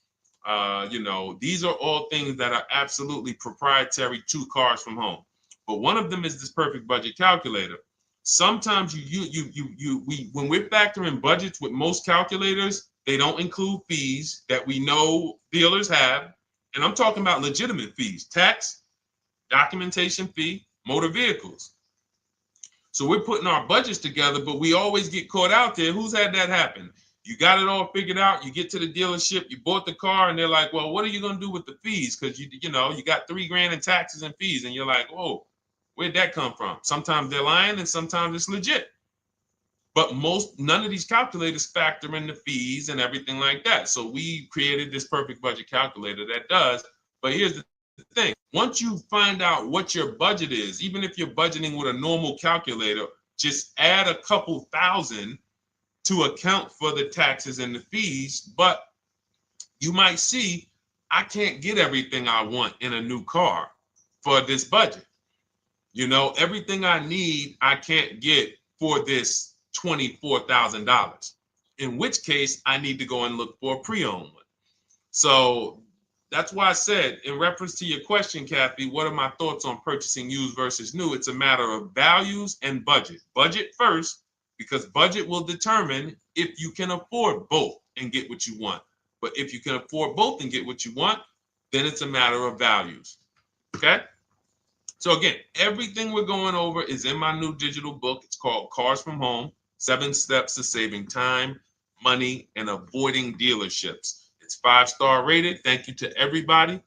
These are all things that are absolutely proprietary to Cars from Home. But one of them is this Perfect Budget Calculator. Sometimes when we're factoring budgets with most calculators, they don't include fees that we know dealers have. And I'm talking about legitimate fees, tax, documentation fee, motor vehicles. So we're putting our budgets together, but we always get caught out there. Who's had that happen? You got it all figured out. You get to the dealership, you bought the car, and they're like, well, what are you going to do with the fees? Because you got $3,000 in taxes and fees. And you're like, whoa, where'd that come from? Sometimes they're lying and sometimes it's legit. But none of these calculators factor in the fees and everything like that. So we created this Perfect Budget Calculator that does. But here's the thing. Once you find out what your budget is, even if you're budgeting with a normal calculator, just add a couple thousand to account for the taxes and the fees. But you might see, I can't get everything I want in a new car for this budget. Everything I need, I can't get for this $24,000, in which case I need to go and look for a pre-owned one. So that's why I said, in reference to your question, Kathy, what are my thoughts on purchasing used versus new? It's a matter of values and budget. Budget first, because budget will determine if you can afford both and get what you want. But if you can afford both and get what you want, then it's a matter of values. Okay? So again, everything we're going over is in my new digital book. It's called Cars from Home, 7 Steps to Saving Time, Money, and Avoiding Dealerships. It's 5-star rated. Thank you to everybody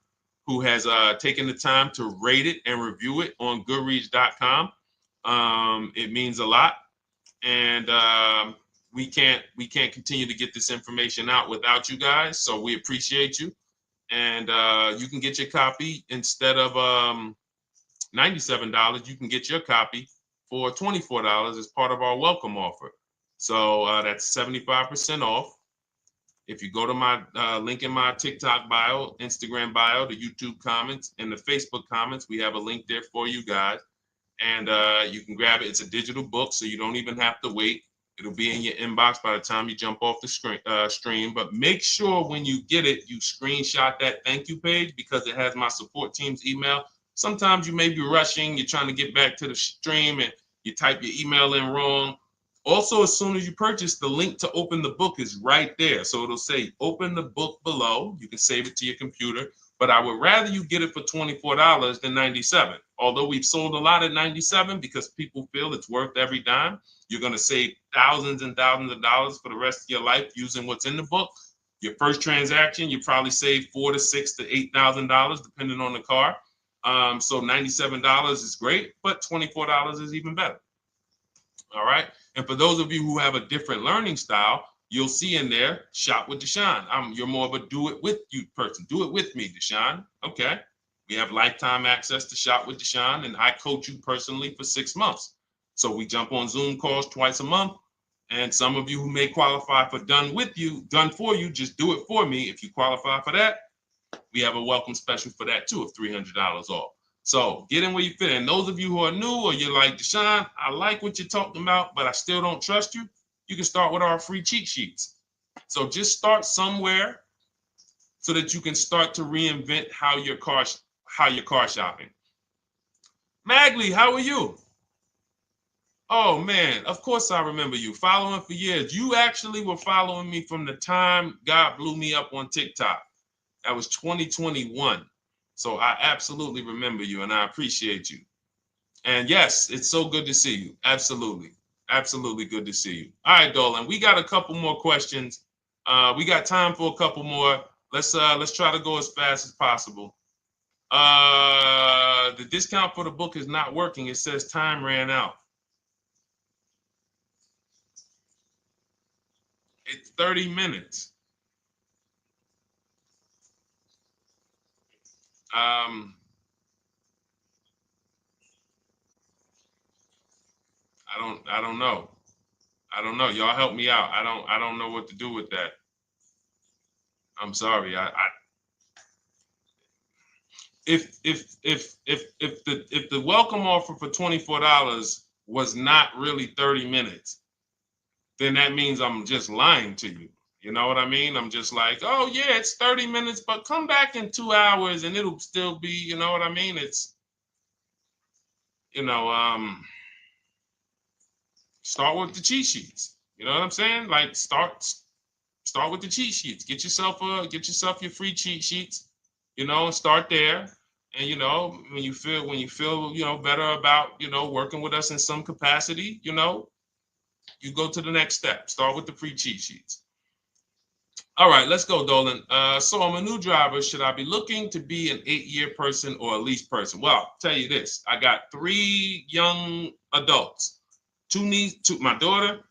who has taken the time to rate it and review it on Goodreads.com. It means a lot. And we can't continue to get this information out without you guys. So we appreciate you. And you can get your copy instead of $97. You can get your copy for $24 as part of our welcome offer. So that's 75% off. If you go to my link in my TikTok bio, Instagram bio, the YouTube comments, and the Facebook comments, we have a link there for you guys. And you can grab it. It's a digital book, so you don't even have to wait. It'll be in your inbox by the time you jump off the stream. But make sure when you get it, you screenshot that thank you page because it has my support team's email. Sometimes you may be rushing. You're trying to get back to the stream and you type your email in wrong. Also, as soon as you purchase, the link to open the book is right there. So it'll say open the book below. You can save it to your computer. But I would rather you get it for $24 than $97. Although we've sold a lot at $97 because people feel it's worth every dime. You're going to save thousands and thousands of dollars for the rest of your life using what's in the book. Your first transaction, you probably save $4,000 to $6,000 to $8,000 depending on the car. So $97 is great, but $24 is even better. All right. And for those of you who have a different learning style, you'll see in there, shop with Deshone. You're more of a do it with you person. Do it with me, Deshone. Okay. We have lifetime access to shop with Deshone, and I coach you personally for 6 months. So we jump on Zoom calls twice a month. And some of you who may qualify for done for you, just do it for me. If you qualify for that, we have a welcome special for that too of $300 off. So get in where you fit. And those of you who are new or you're like, Deshone, I like what you're talking about, but I still don't trust you. You can start with our free cheat sheets. So just start somewhere so that you can start to reinvent how you're car shopping. Magley, how are you? Oh man, of course I remember you. Following for years. You actually were following me from the time God blew me up on TikTok. That was 2021. So I absolutely remember you and I appreciate you. And yes, it's so good to see you. Absolutely. Absolutely good to see you. All right, Dolan, we got a couple more questions. We got time for a couple more. Let's try to go as fast as possible. The discount for the book is not working. It says time ran out. It's 30 minutes. I don't know. I don't know. Y'all help me out. I don't know what to do with that. I'm sorry. If the welcome offer for $24 was not really 30 minutes, then that means I'm just lying to you. You know what I mean? I'm just like, oh yeah, it's 30 minutes, but come back in 2 hours and it'll still be, you know what I mean? It's, start with the cheat sheets. You know what I'm saying? Like start with the cheat sheets. Get yourself your free cheat sheets, and start there. And when you feel better about working with us in some capacity, you go to the next step. Start with the free cheat sheets. All right, let's go, Dolan. So I'm a new driver. Should I be looking to be an 8-year person or a lease person? Well, I'll tell you this. I got 3 young adults. My daughter,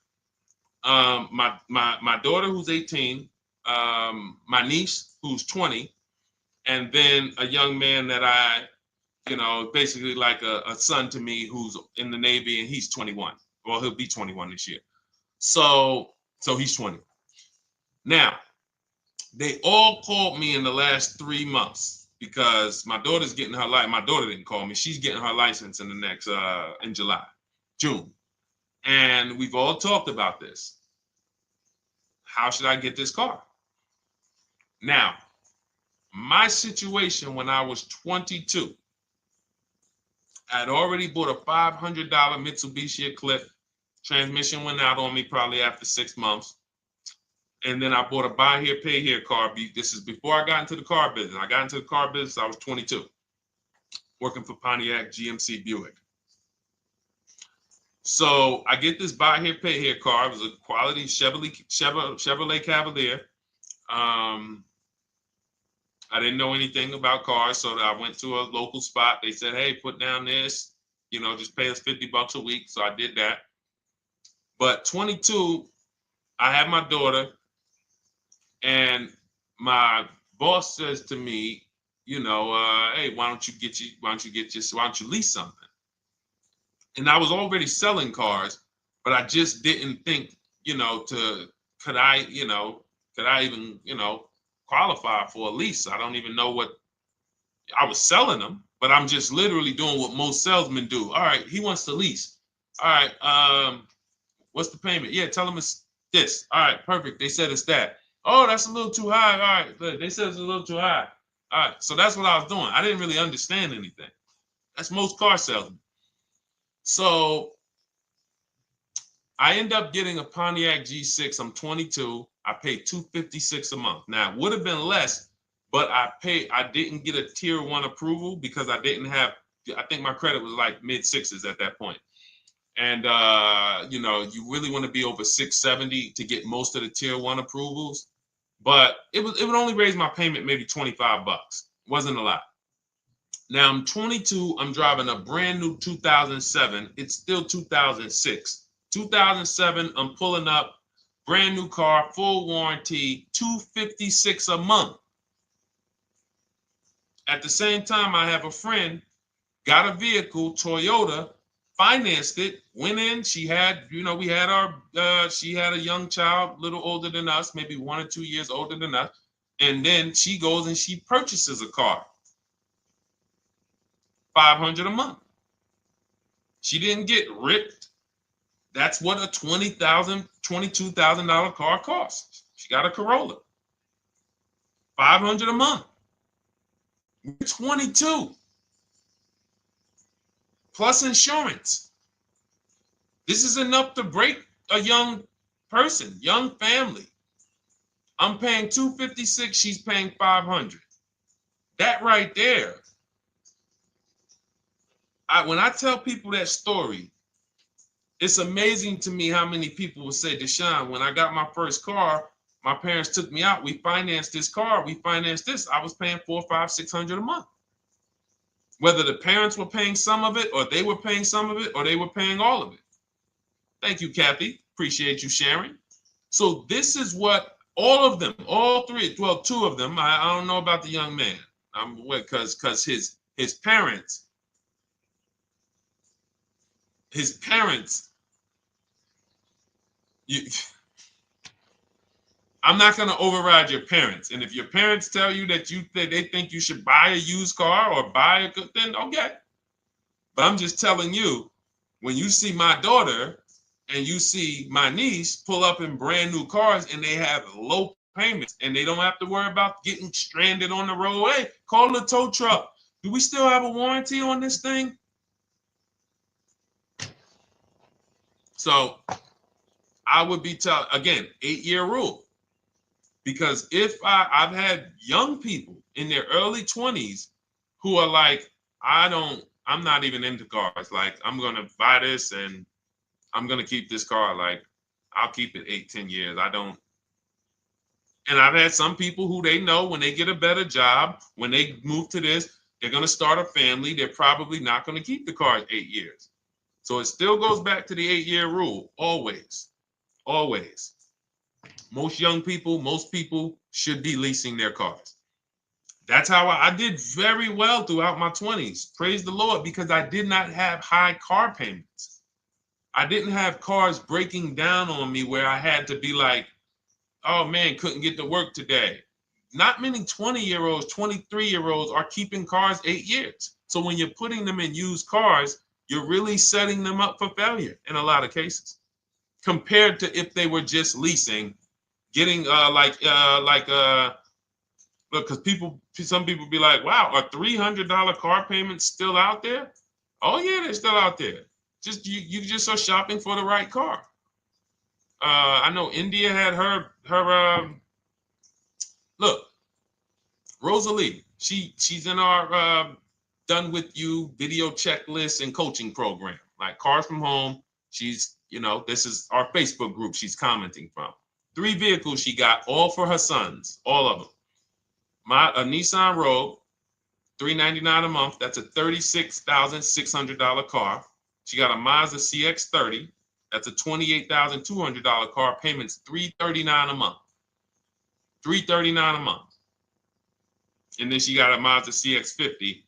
my daughter who's 18, my niece who's 20, and then a young man that I, basically like a son to me who's in the Navy and he's 21. Well, he'll be 21 this year. So he's 20. Now, they all called me in the last 3 months because my daughter's getting her license. My daughter didn't call me. She's getting her license in the next, in June. And we've all talked about this. How should I get this car? Now, my situation when I was 22, I had already bought a $500 Mitsubishi Eclipse. Transmission went out on me probably after 6 months. And then I bought a buy here, pay here car. This is before I got into the car business. I got into the car business, I was 22, working for Pontiac GMC Buick. So I get this buy here, pay here car. It was a quality Chevrolet Cavalier. I didn't know anything about cars, so I went to a local spot. They said, hey, put down this, just pay us $50 a week. So I did that. But 22, I had my daughter, and my boss says to me, you know, hey, why don't you lease something? And I was already selling cars, but I just didn't think, you know, could I, you know, could I even, you know, qualify for a lease? I don't even know what I was selling them, but I'm just literally doing what most salesmen do. All right, he wants to lease. All right, what's the payment? Yeah, tell him it's this. All right, perfect. They said it's that. Oh, that's a little too high. All right, they said it's a little too high. All right, so that's what I was doing. I didn't really understand anything. That's most car salesmen. So I end up getting a Pontiac G6. I'm 22. I paid $256 a month. Now it would have been less, but I didn't get a tier 1 approval because I didn't have, I think my credit was like mid sixes at that point. And you know, you really want to be over 670 to get most of the tier 1 approvals. But it would only raise my payment maybe $25. It wasn't a lot. Now I'm 22. I'm driving a brand new 2007. It's still 2006. 2007. I'm pulling up, brand new car, full warranty, $256 a month. At the same time, I have a friend, got a vehicle, Toyota, financed it, went in. She had, you know, we had she had a young child, a little older than us, maybe 1 or 2 years older than us. And then she goes and she purchases a car. $500 a month. She didn't get ripped. That's what a $20,000, $22,000 car costs. She got a Corolla. $500 a month. We're 22. Plus insurance. This is enough to break a young person, young family. I'm paying $256, she's paying $500. That right there. When I tell people that story, it's amazing to me how many people will say, Deshone, when I got my first car, my parents took me out. We financed this car. We financed this. I was paying $400, $500, $600 a month. Whether the parents were paying some of it, or they were paying some of it, or they were paying all of it. Thank you, Kathy. Appreciate you sharing. So this is what all of them, all three, well, 2 of them. I don't know about the young man. Because his parents. I'm not going to override your parents. And if your parents tell you that they think you should buy a used car or buy a good, then okay. But I'm just telling you, when you see my daughter and you see my niece pull up in brand new cars and they have low payments and they don't have to worry about getting stranded on the road. Hey, call the tow truck. Do we still have a warranty on this thing? So I would be again, 8-year rule. Because if I've had young people in their early 20s who are like, I'm not even into cars. Like, I'm going to buy this and I'm going to keep this car. Like, I'll keep it 8-10 years. And I've had some people who they know when they get a better job, when they move to this, they're going to start a family. They're probably not going to keep the car 8 years. So it still goes back to the 8-year rule. Always. Always. Most people should be leasing their cars. That's how I did very well throughout my 20s. Praise the Lord, because I did not have high car payments. I didn't have cars breaking down on me where I had to be like, oh man, couldn't get to work today. Not many 20-year-olds, 23-year-olds are keeping cars 8 years. So when you're putting them in used cars, you're really setting them up for failure in a lot of cases, compared to if they were just leasing, getting because some people be like, wow, are $300 car payments still out there? Oh yeah, they're still out there. Just you just are shopping for the right car. I know India had her look, Rosalie, she's in our done with you video checklist and coaching program, like Cars from Home. She's, this is our Facebook group she's commenting from. 3 vehicles she got, all for her sons, all of them. A Nissan Rogue, $399 a month. That's a $36,600 car. She got a Mazda CX-30. That's a $28,200 car. Payments $339 a month. $339 a month. And then she got a Mazda CX-50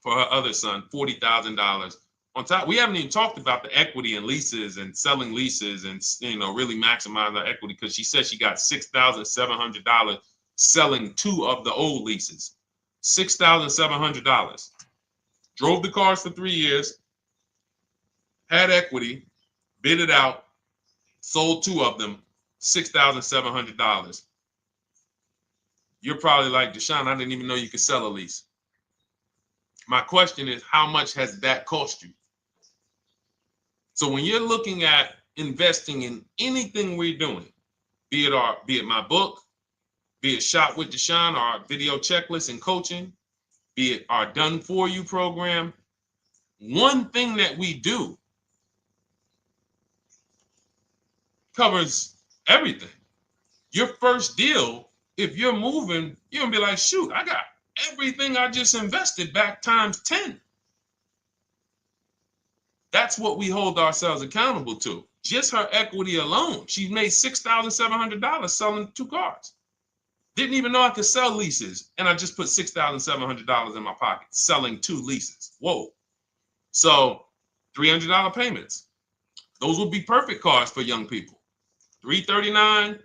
for her other son, $40,000. On top, we haven't even talked about the equity and leases and selling leases and, you know, really maximize her equity, because she said she got $6,700 selling 2 of the old leases. $6,700. Drove the cars for 3 years, had equity, bid it out, sold 2 of them, $6,700. You're probably like, Deshone, I didn't even know you could sell a lease. My question is, how much has that cost you? So when you're looking at investing in anything we're doing, be it my book, be it Shop with Deshone, our video checklist and coaching, be it our Done For You program, one thing that we do covers everything. Your first deal, if you're moving, you're gonna be like, shoot, I got everything I just invested back times 10. That's what we hold ourselves accountable to. Just her equity alone, she made $6,700 selling 2 cars. Didn't even know I could sell leases, and I just put $6,700 in my pocket selling 2 leases. Whoa. So $300 payments. Those would be perfect cars for young people. $339,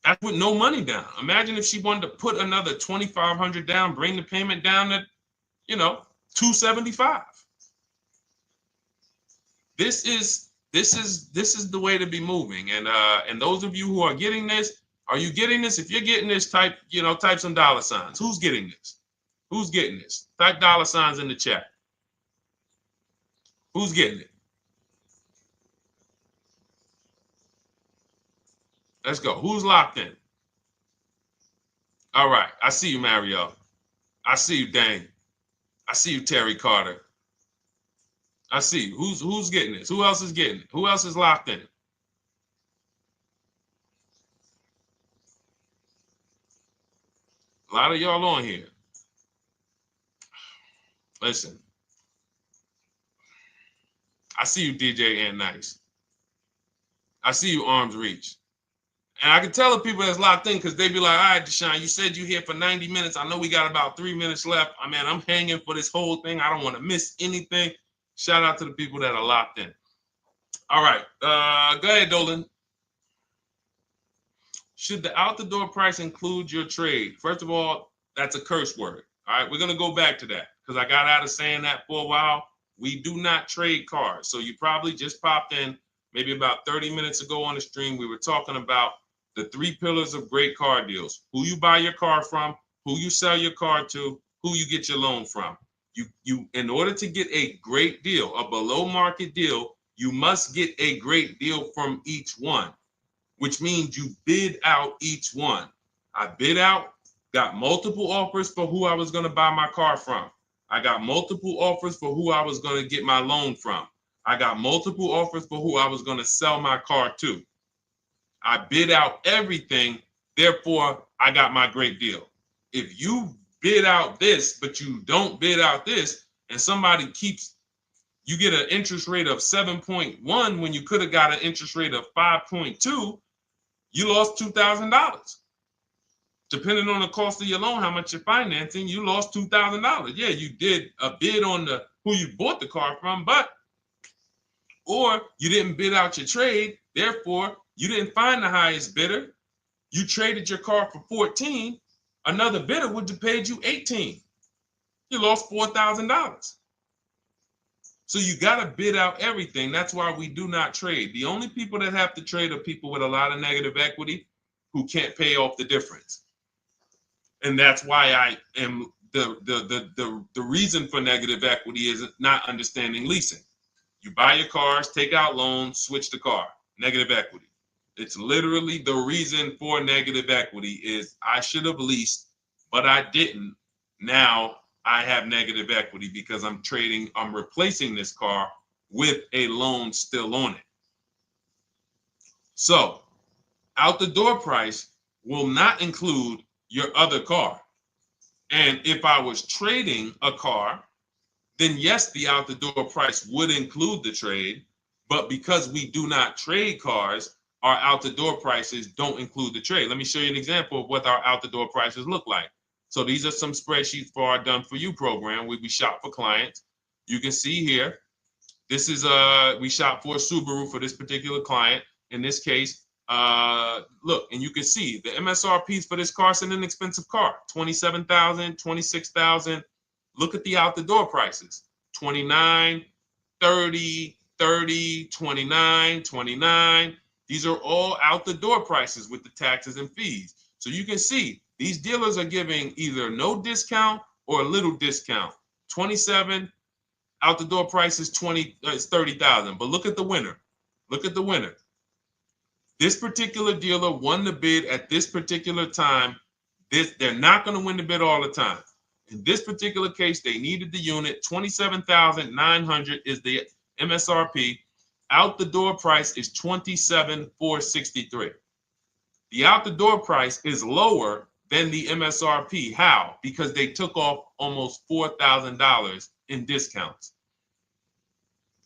that's with no money down. Imagine if she wanted to put another $2,500 down, bring the payment down to, $275. This is the way to be moving. And those of you who are getting this, are you getting this? If you're getting this, type some dollar signs. Who's getting this? Who's getting this? Type dollar signs in the chat. Who's getting it? Let's go. Who's locked in? All right. I see you, Mario. I see you, Dane. I see you, Terry Carter. I see you. Who's getting this? Who else is getting it? Who else is locked in? A lot of y'all on here. Listen. I see you, DJ and Nice. I see you, Arms Reach. And I can tell the people that's locked in, because they be like, all right, Deshone, you said you here for 90 minutes. I know we got about 3 minutes left. I mean, I'm hanging for this whole thing. I don't want to miss anything. Shout out to the people that are locked in. All right. Go ahead, Dolan. Should the out-the-door price include your trade? First of all, that's a curse word. All right, we're going to go back to that, because I got out of saying that for a while. We do not trade cars. So you probably just popped in maybe about 30 minutes ago on the stream. We were talking about the 3 pillars of great car deals: who you buy your car from, who you sell your car to, who you get your loan from. You in order to get a great deal, a below market deal, you must get a great deal from each one, which means you bid out each one. I bid out, got multiple offers for who I was going to buy my car from. I got multiple offers for who I was going to get my loan from. I got multiple offers for who I was going to sell my car to. I bid out everything, therefore I got my great deal. If you bid out this, but you don't bid out this, and somebody you get an interest rate of 7.1 when you could have got an interest rate of 5.2, you lost $2,000. Depending on the cost of your loan, how much you're financing, you lost $2,000. Yeah, you did a bid on who you bought the car from, or you didn't bid out your trade, therefore you didn't find the highest bidder. You traded your car for 14. Another bidder would have paid you 18. You lost $4,000. So you got to bid out everything. That's why we do not trade. The only people that have to trade are people with a lot of negative equity who can't pay off the difference. And that's why I am the reason for negative equity is not understanding leasing. You buy your cars, take out loans, switch the car. Negative equity. It's literally the reason for negative equity is I should have leased, but I didn't. Now I have negative equity because I'm replacing this car with a loan still on it. So out the door price will not include your other car. And if I was trading a car, then yes, the out the door price would include the trade. But because we do not trade cars, our out the door prices don't include the trade. Let me show you an example of what our out the door prices look like. So these are some spreadsheets for our Done For You program where we shop for clients. You can see here, this is we shop for a Subaru for this particular client. In this case, look, and you can see the MSRPs for this car. It's an inexpensive car, $27,000, $26,000. Look at the out the door prices, 29, 30, 30, 29, 29. These are all out the door prices with the taxes and fees. So you can see these dealers are giving either no discount or a little discount. 27 out the door price is 30,000. But look at the winner. Look at the winner. This particular dealer won the bid at this particular time. They're not going to win the bid all the time. In this particular case, they needed the unit. 27,900 is the MSRP. Out the door price is 27,463. The out the door price is lower than the MSRP. How? Because they took off almost $4,000 in discounts.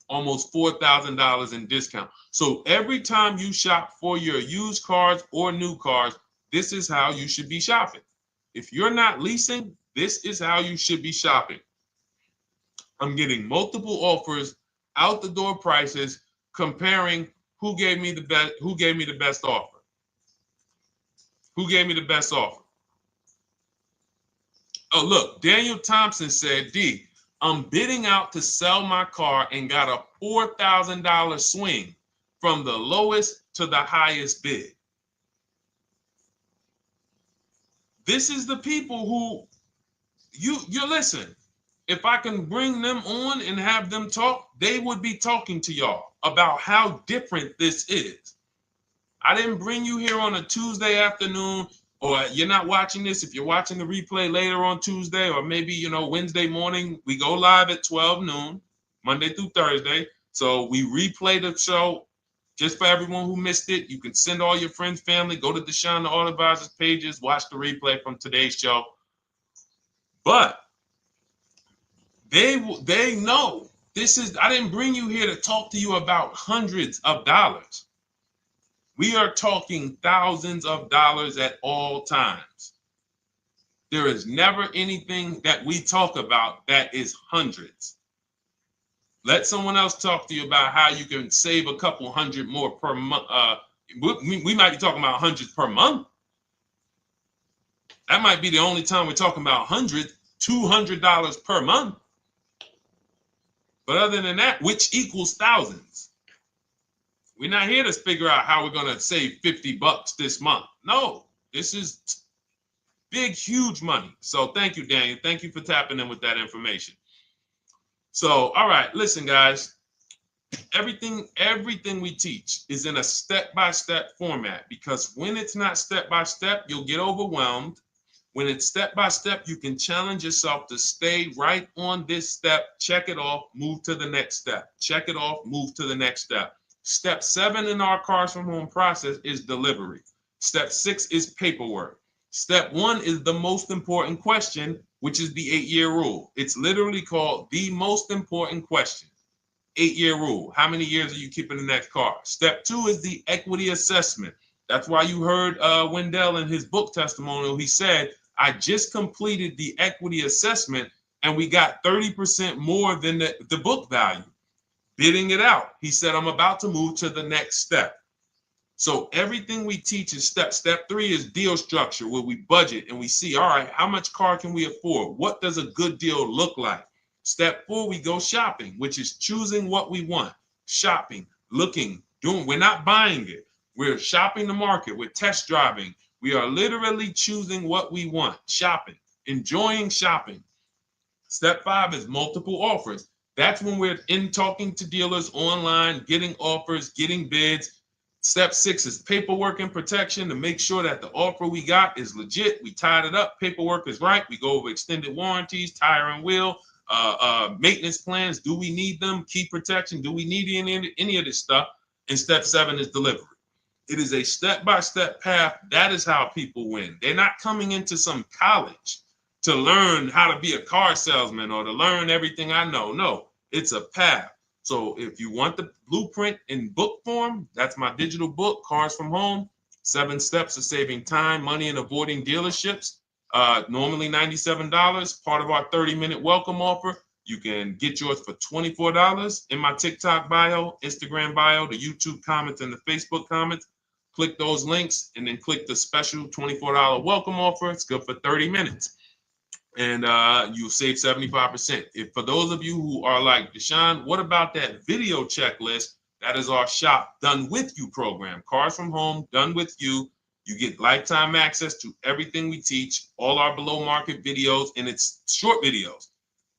Almost $4,000 in discount. So every time you shop for your used cars or new cars, this is how you should be shopping. If you're not leasing, this is how you should be shopping. I'm getting multiple offers, out the door prices, comparing who gave me the best offer. Who gave me the best offer? Oh, look, Daniel Thompson said, D, I'm bidding out to sell my car and got a $4,000 swing from the lowest to the highest bid. This is the people who you listen. If I can bring them on and have them talk, they would be talking to y'all about how different this is. I didn't bring you here on a Tuesday afternoon, or you're not watching this. If you're watching the replay later on Tuesday, or maybe, Wednesday morning, we go live at 12 noon, Monday through Thursday. So we replay the show just for everyone who missed it. You can send all your friends, family, go to Deshone the Auto Advisor's pages, watch the replay from today's show. But they know this is, I didn't bring you here to talk to you about hundreds of dollars. We are talking thousands of dollars at all times. There is never anything that we talk about that is hundreds. Let someone else talk to you about how you can save a couple hundred more per month. We might be talking about hundreds per month. That might be the only time we're talking about hundreds, $200 per month. But other than that, which equals thousands. We're not here to figure out how we're going to save $50 this month. No, this is big, huge money. So thank you, Daniel. Thank you for tapping in with that information. So, all right, listen, guys. Everything we teach is in a step-by-step format, because when it's not step-by-step, you'll get overwhelmed. When it's step-by-step, you can challenge yourself to stay right on this step, check it off, move to the next step. Check it off, move to the next step. Step 7 in our Cars from Home process is delivery. Step 6 is paperwork. Step 1 is the most important question, which is the 8-year rule. It's literally called the most important question. 8-year rule. How many years are you keeping the next car? Step 2 is the equity assessment. That's why you heard Wendell in his book testimonial. He said, I just completed the equity assessment and we got 30% more than the book value. Bidding it out. He said, I'm about to move to the next step. So everything we teach is step. Step 3 is deal structure, where we budget and we see, all right, how much car can we afford? What does a good deal look like? Step 4, we go shopping, which is choosing what we want. Shopping, looking, doing. We're not buying it. We're shopping the market. We're test driving. We are literally choosing what we want. Shopping, enjoying shopping. Step 5 is multiple offers. That's when we're in talking to dealers online, getting offers, getting bids. Step 6 is paperwork and protection to make sure that the offer we got is legit. We tied it up. Paperwork is right. We go over extended warranties, tire and wheel, maintenance plans. Do we need them? Key protection. Do we need any of this stuff? And step 7 is delivery. It is a step-by-step path. That is how people win. They're not coming into some college to learn how to be a car salesman or to learn everything I know. No, it's a path. So if you want the blueprint in book form, that's my digital book, Cars from Home, 7 Steps of Saving Time, Money, and Avoiding Dealerships. Normally $97. Part of our 30-minute welcome offer. You can get yours for $24 in my TikTok bio, Instagram bio, the YouTube comments, and the Facebook comments. Click those links and then click the special $24 welcome offer. It's good for 30 minutes. And you'll save 75%. If for those of you who are like, Deshone, what about that video checklist? That is our shop done with you program. Cars from home, done with you. You get lifetime access to everything we teach, all our below market videos, and it's short videos.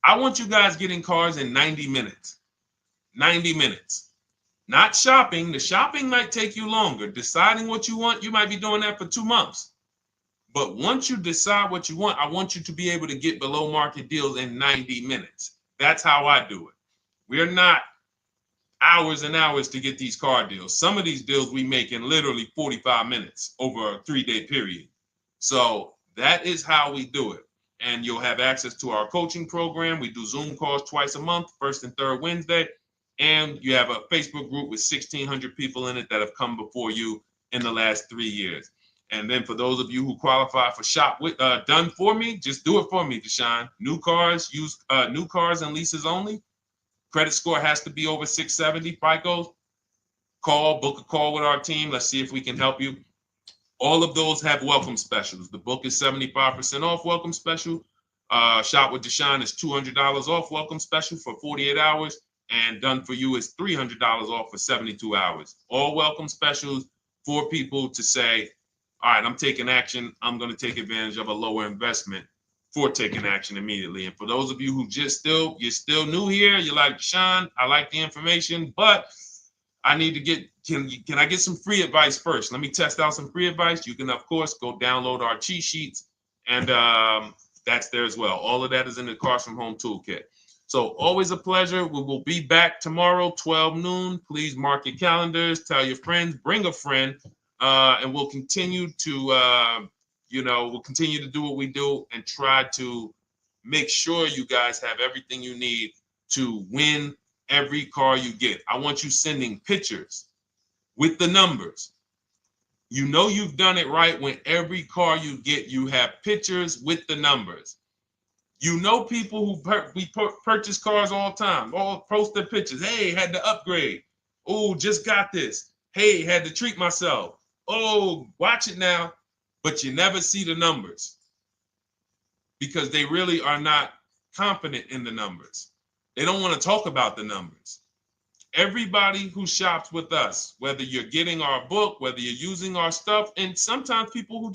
I want you guys getting cars in 90 minutes. 90 minutes. Not shopping. The shopping might take you longer. Deciding what you want, you might be doing that for 2 months. But once you decide what you want, I want you to be able to get below market deals in 90 minutes. That's how I do it. We're not hours and hours to get these car deals. Some of these deals we make in literally 45 minutes over a 3-day period. So that is how we do it. And you'll have access to our coaching program. We do Zoom calls twice a month, first and third Wednesday. And you have a Facebook group with 1,600 people in it that have come before you in the last 3 years. And then for those of you who qualify for shop with done for me, just do it for me, Deshone. New cars, new cars and leases only. Credit score has to be over 670 FICO. Book a call with our team. Let's see if we can help you. All of those have welcome specials. The book is 75% off welcome special. Shop with Deshone is $200 off welcome special for 48 hours. And done for you is $300 off for 72 hours. All welcome specials for people to say, all right, I'm taking action. I'm going to take advantage of a lower investment for taking action immediately. And for those of you who you're still new here, you're like, Deshone, I like the information, but I need to get, can I get some free advice first? Let me test out some free advice. You can, of course, go download our cheat sheets, and that's there as well. All of that is in the Cars from Home Toolkit. So always a pleasure. We will be back tomorrow, 12 noon. Please mark your calendars, tell your friends, bring a friend, and we'll continue to, we'll continue to do what we do and try to make sure you guys have everything you need to win every car you get. I want you sending pictures with the numbers. You know you've done it right when every car you get, you have pictures with the numbers. You know people who purchase cars all the time, all post their pictures. Hey, had to upgrade. Oh, just got this. Hey, had to treat myself. Oh, watch it now. But you never see the numbers because they really are not confident in the numbers. They don't want to talk about the numbers. Everybody who shops with us, whether you're getting our book, whether you're using our stuff, and sometimes people who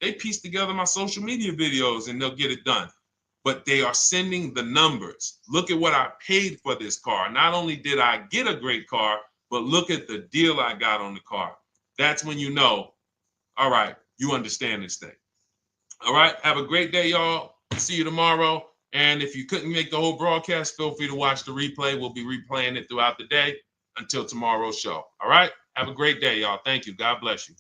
they piece together my social media videos and they'll get it done. But they are sending the numbers. Look at what I paid for this car. Not only did I get a great car, but look at the deal I got on the car. That's when you know, all right, you understand this thing. All right, have a great day, y'all. See you tomorrow. And if you couldn't make the whole broadcast, feel free to watch the replay. We'll be replaying it throughout the day until tomorrow's show. All right, have a great day, y'all. Thank you. God bless you.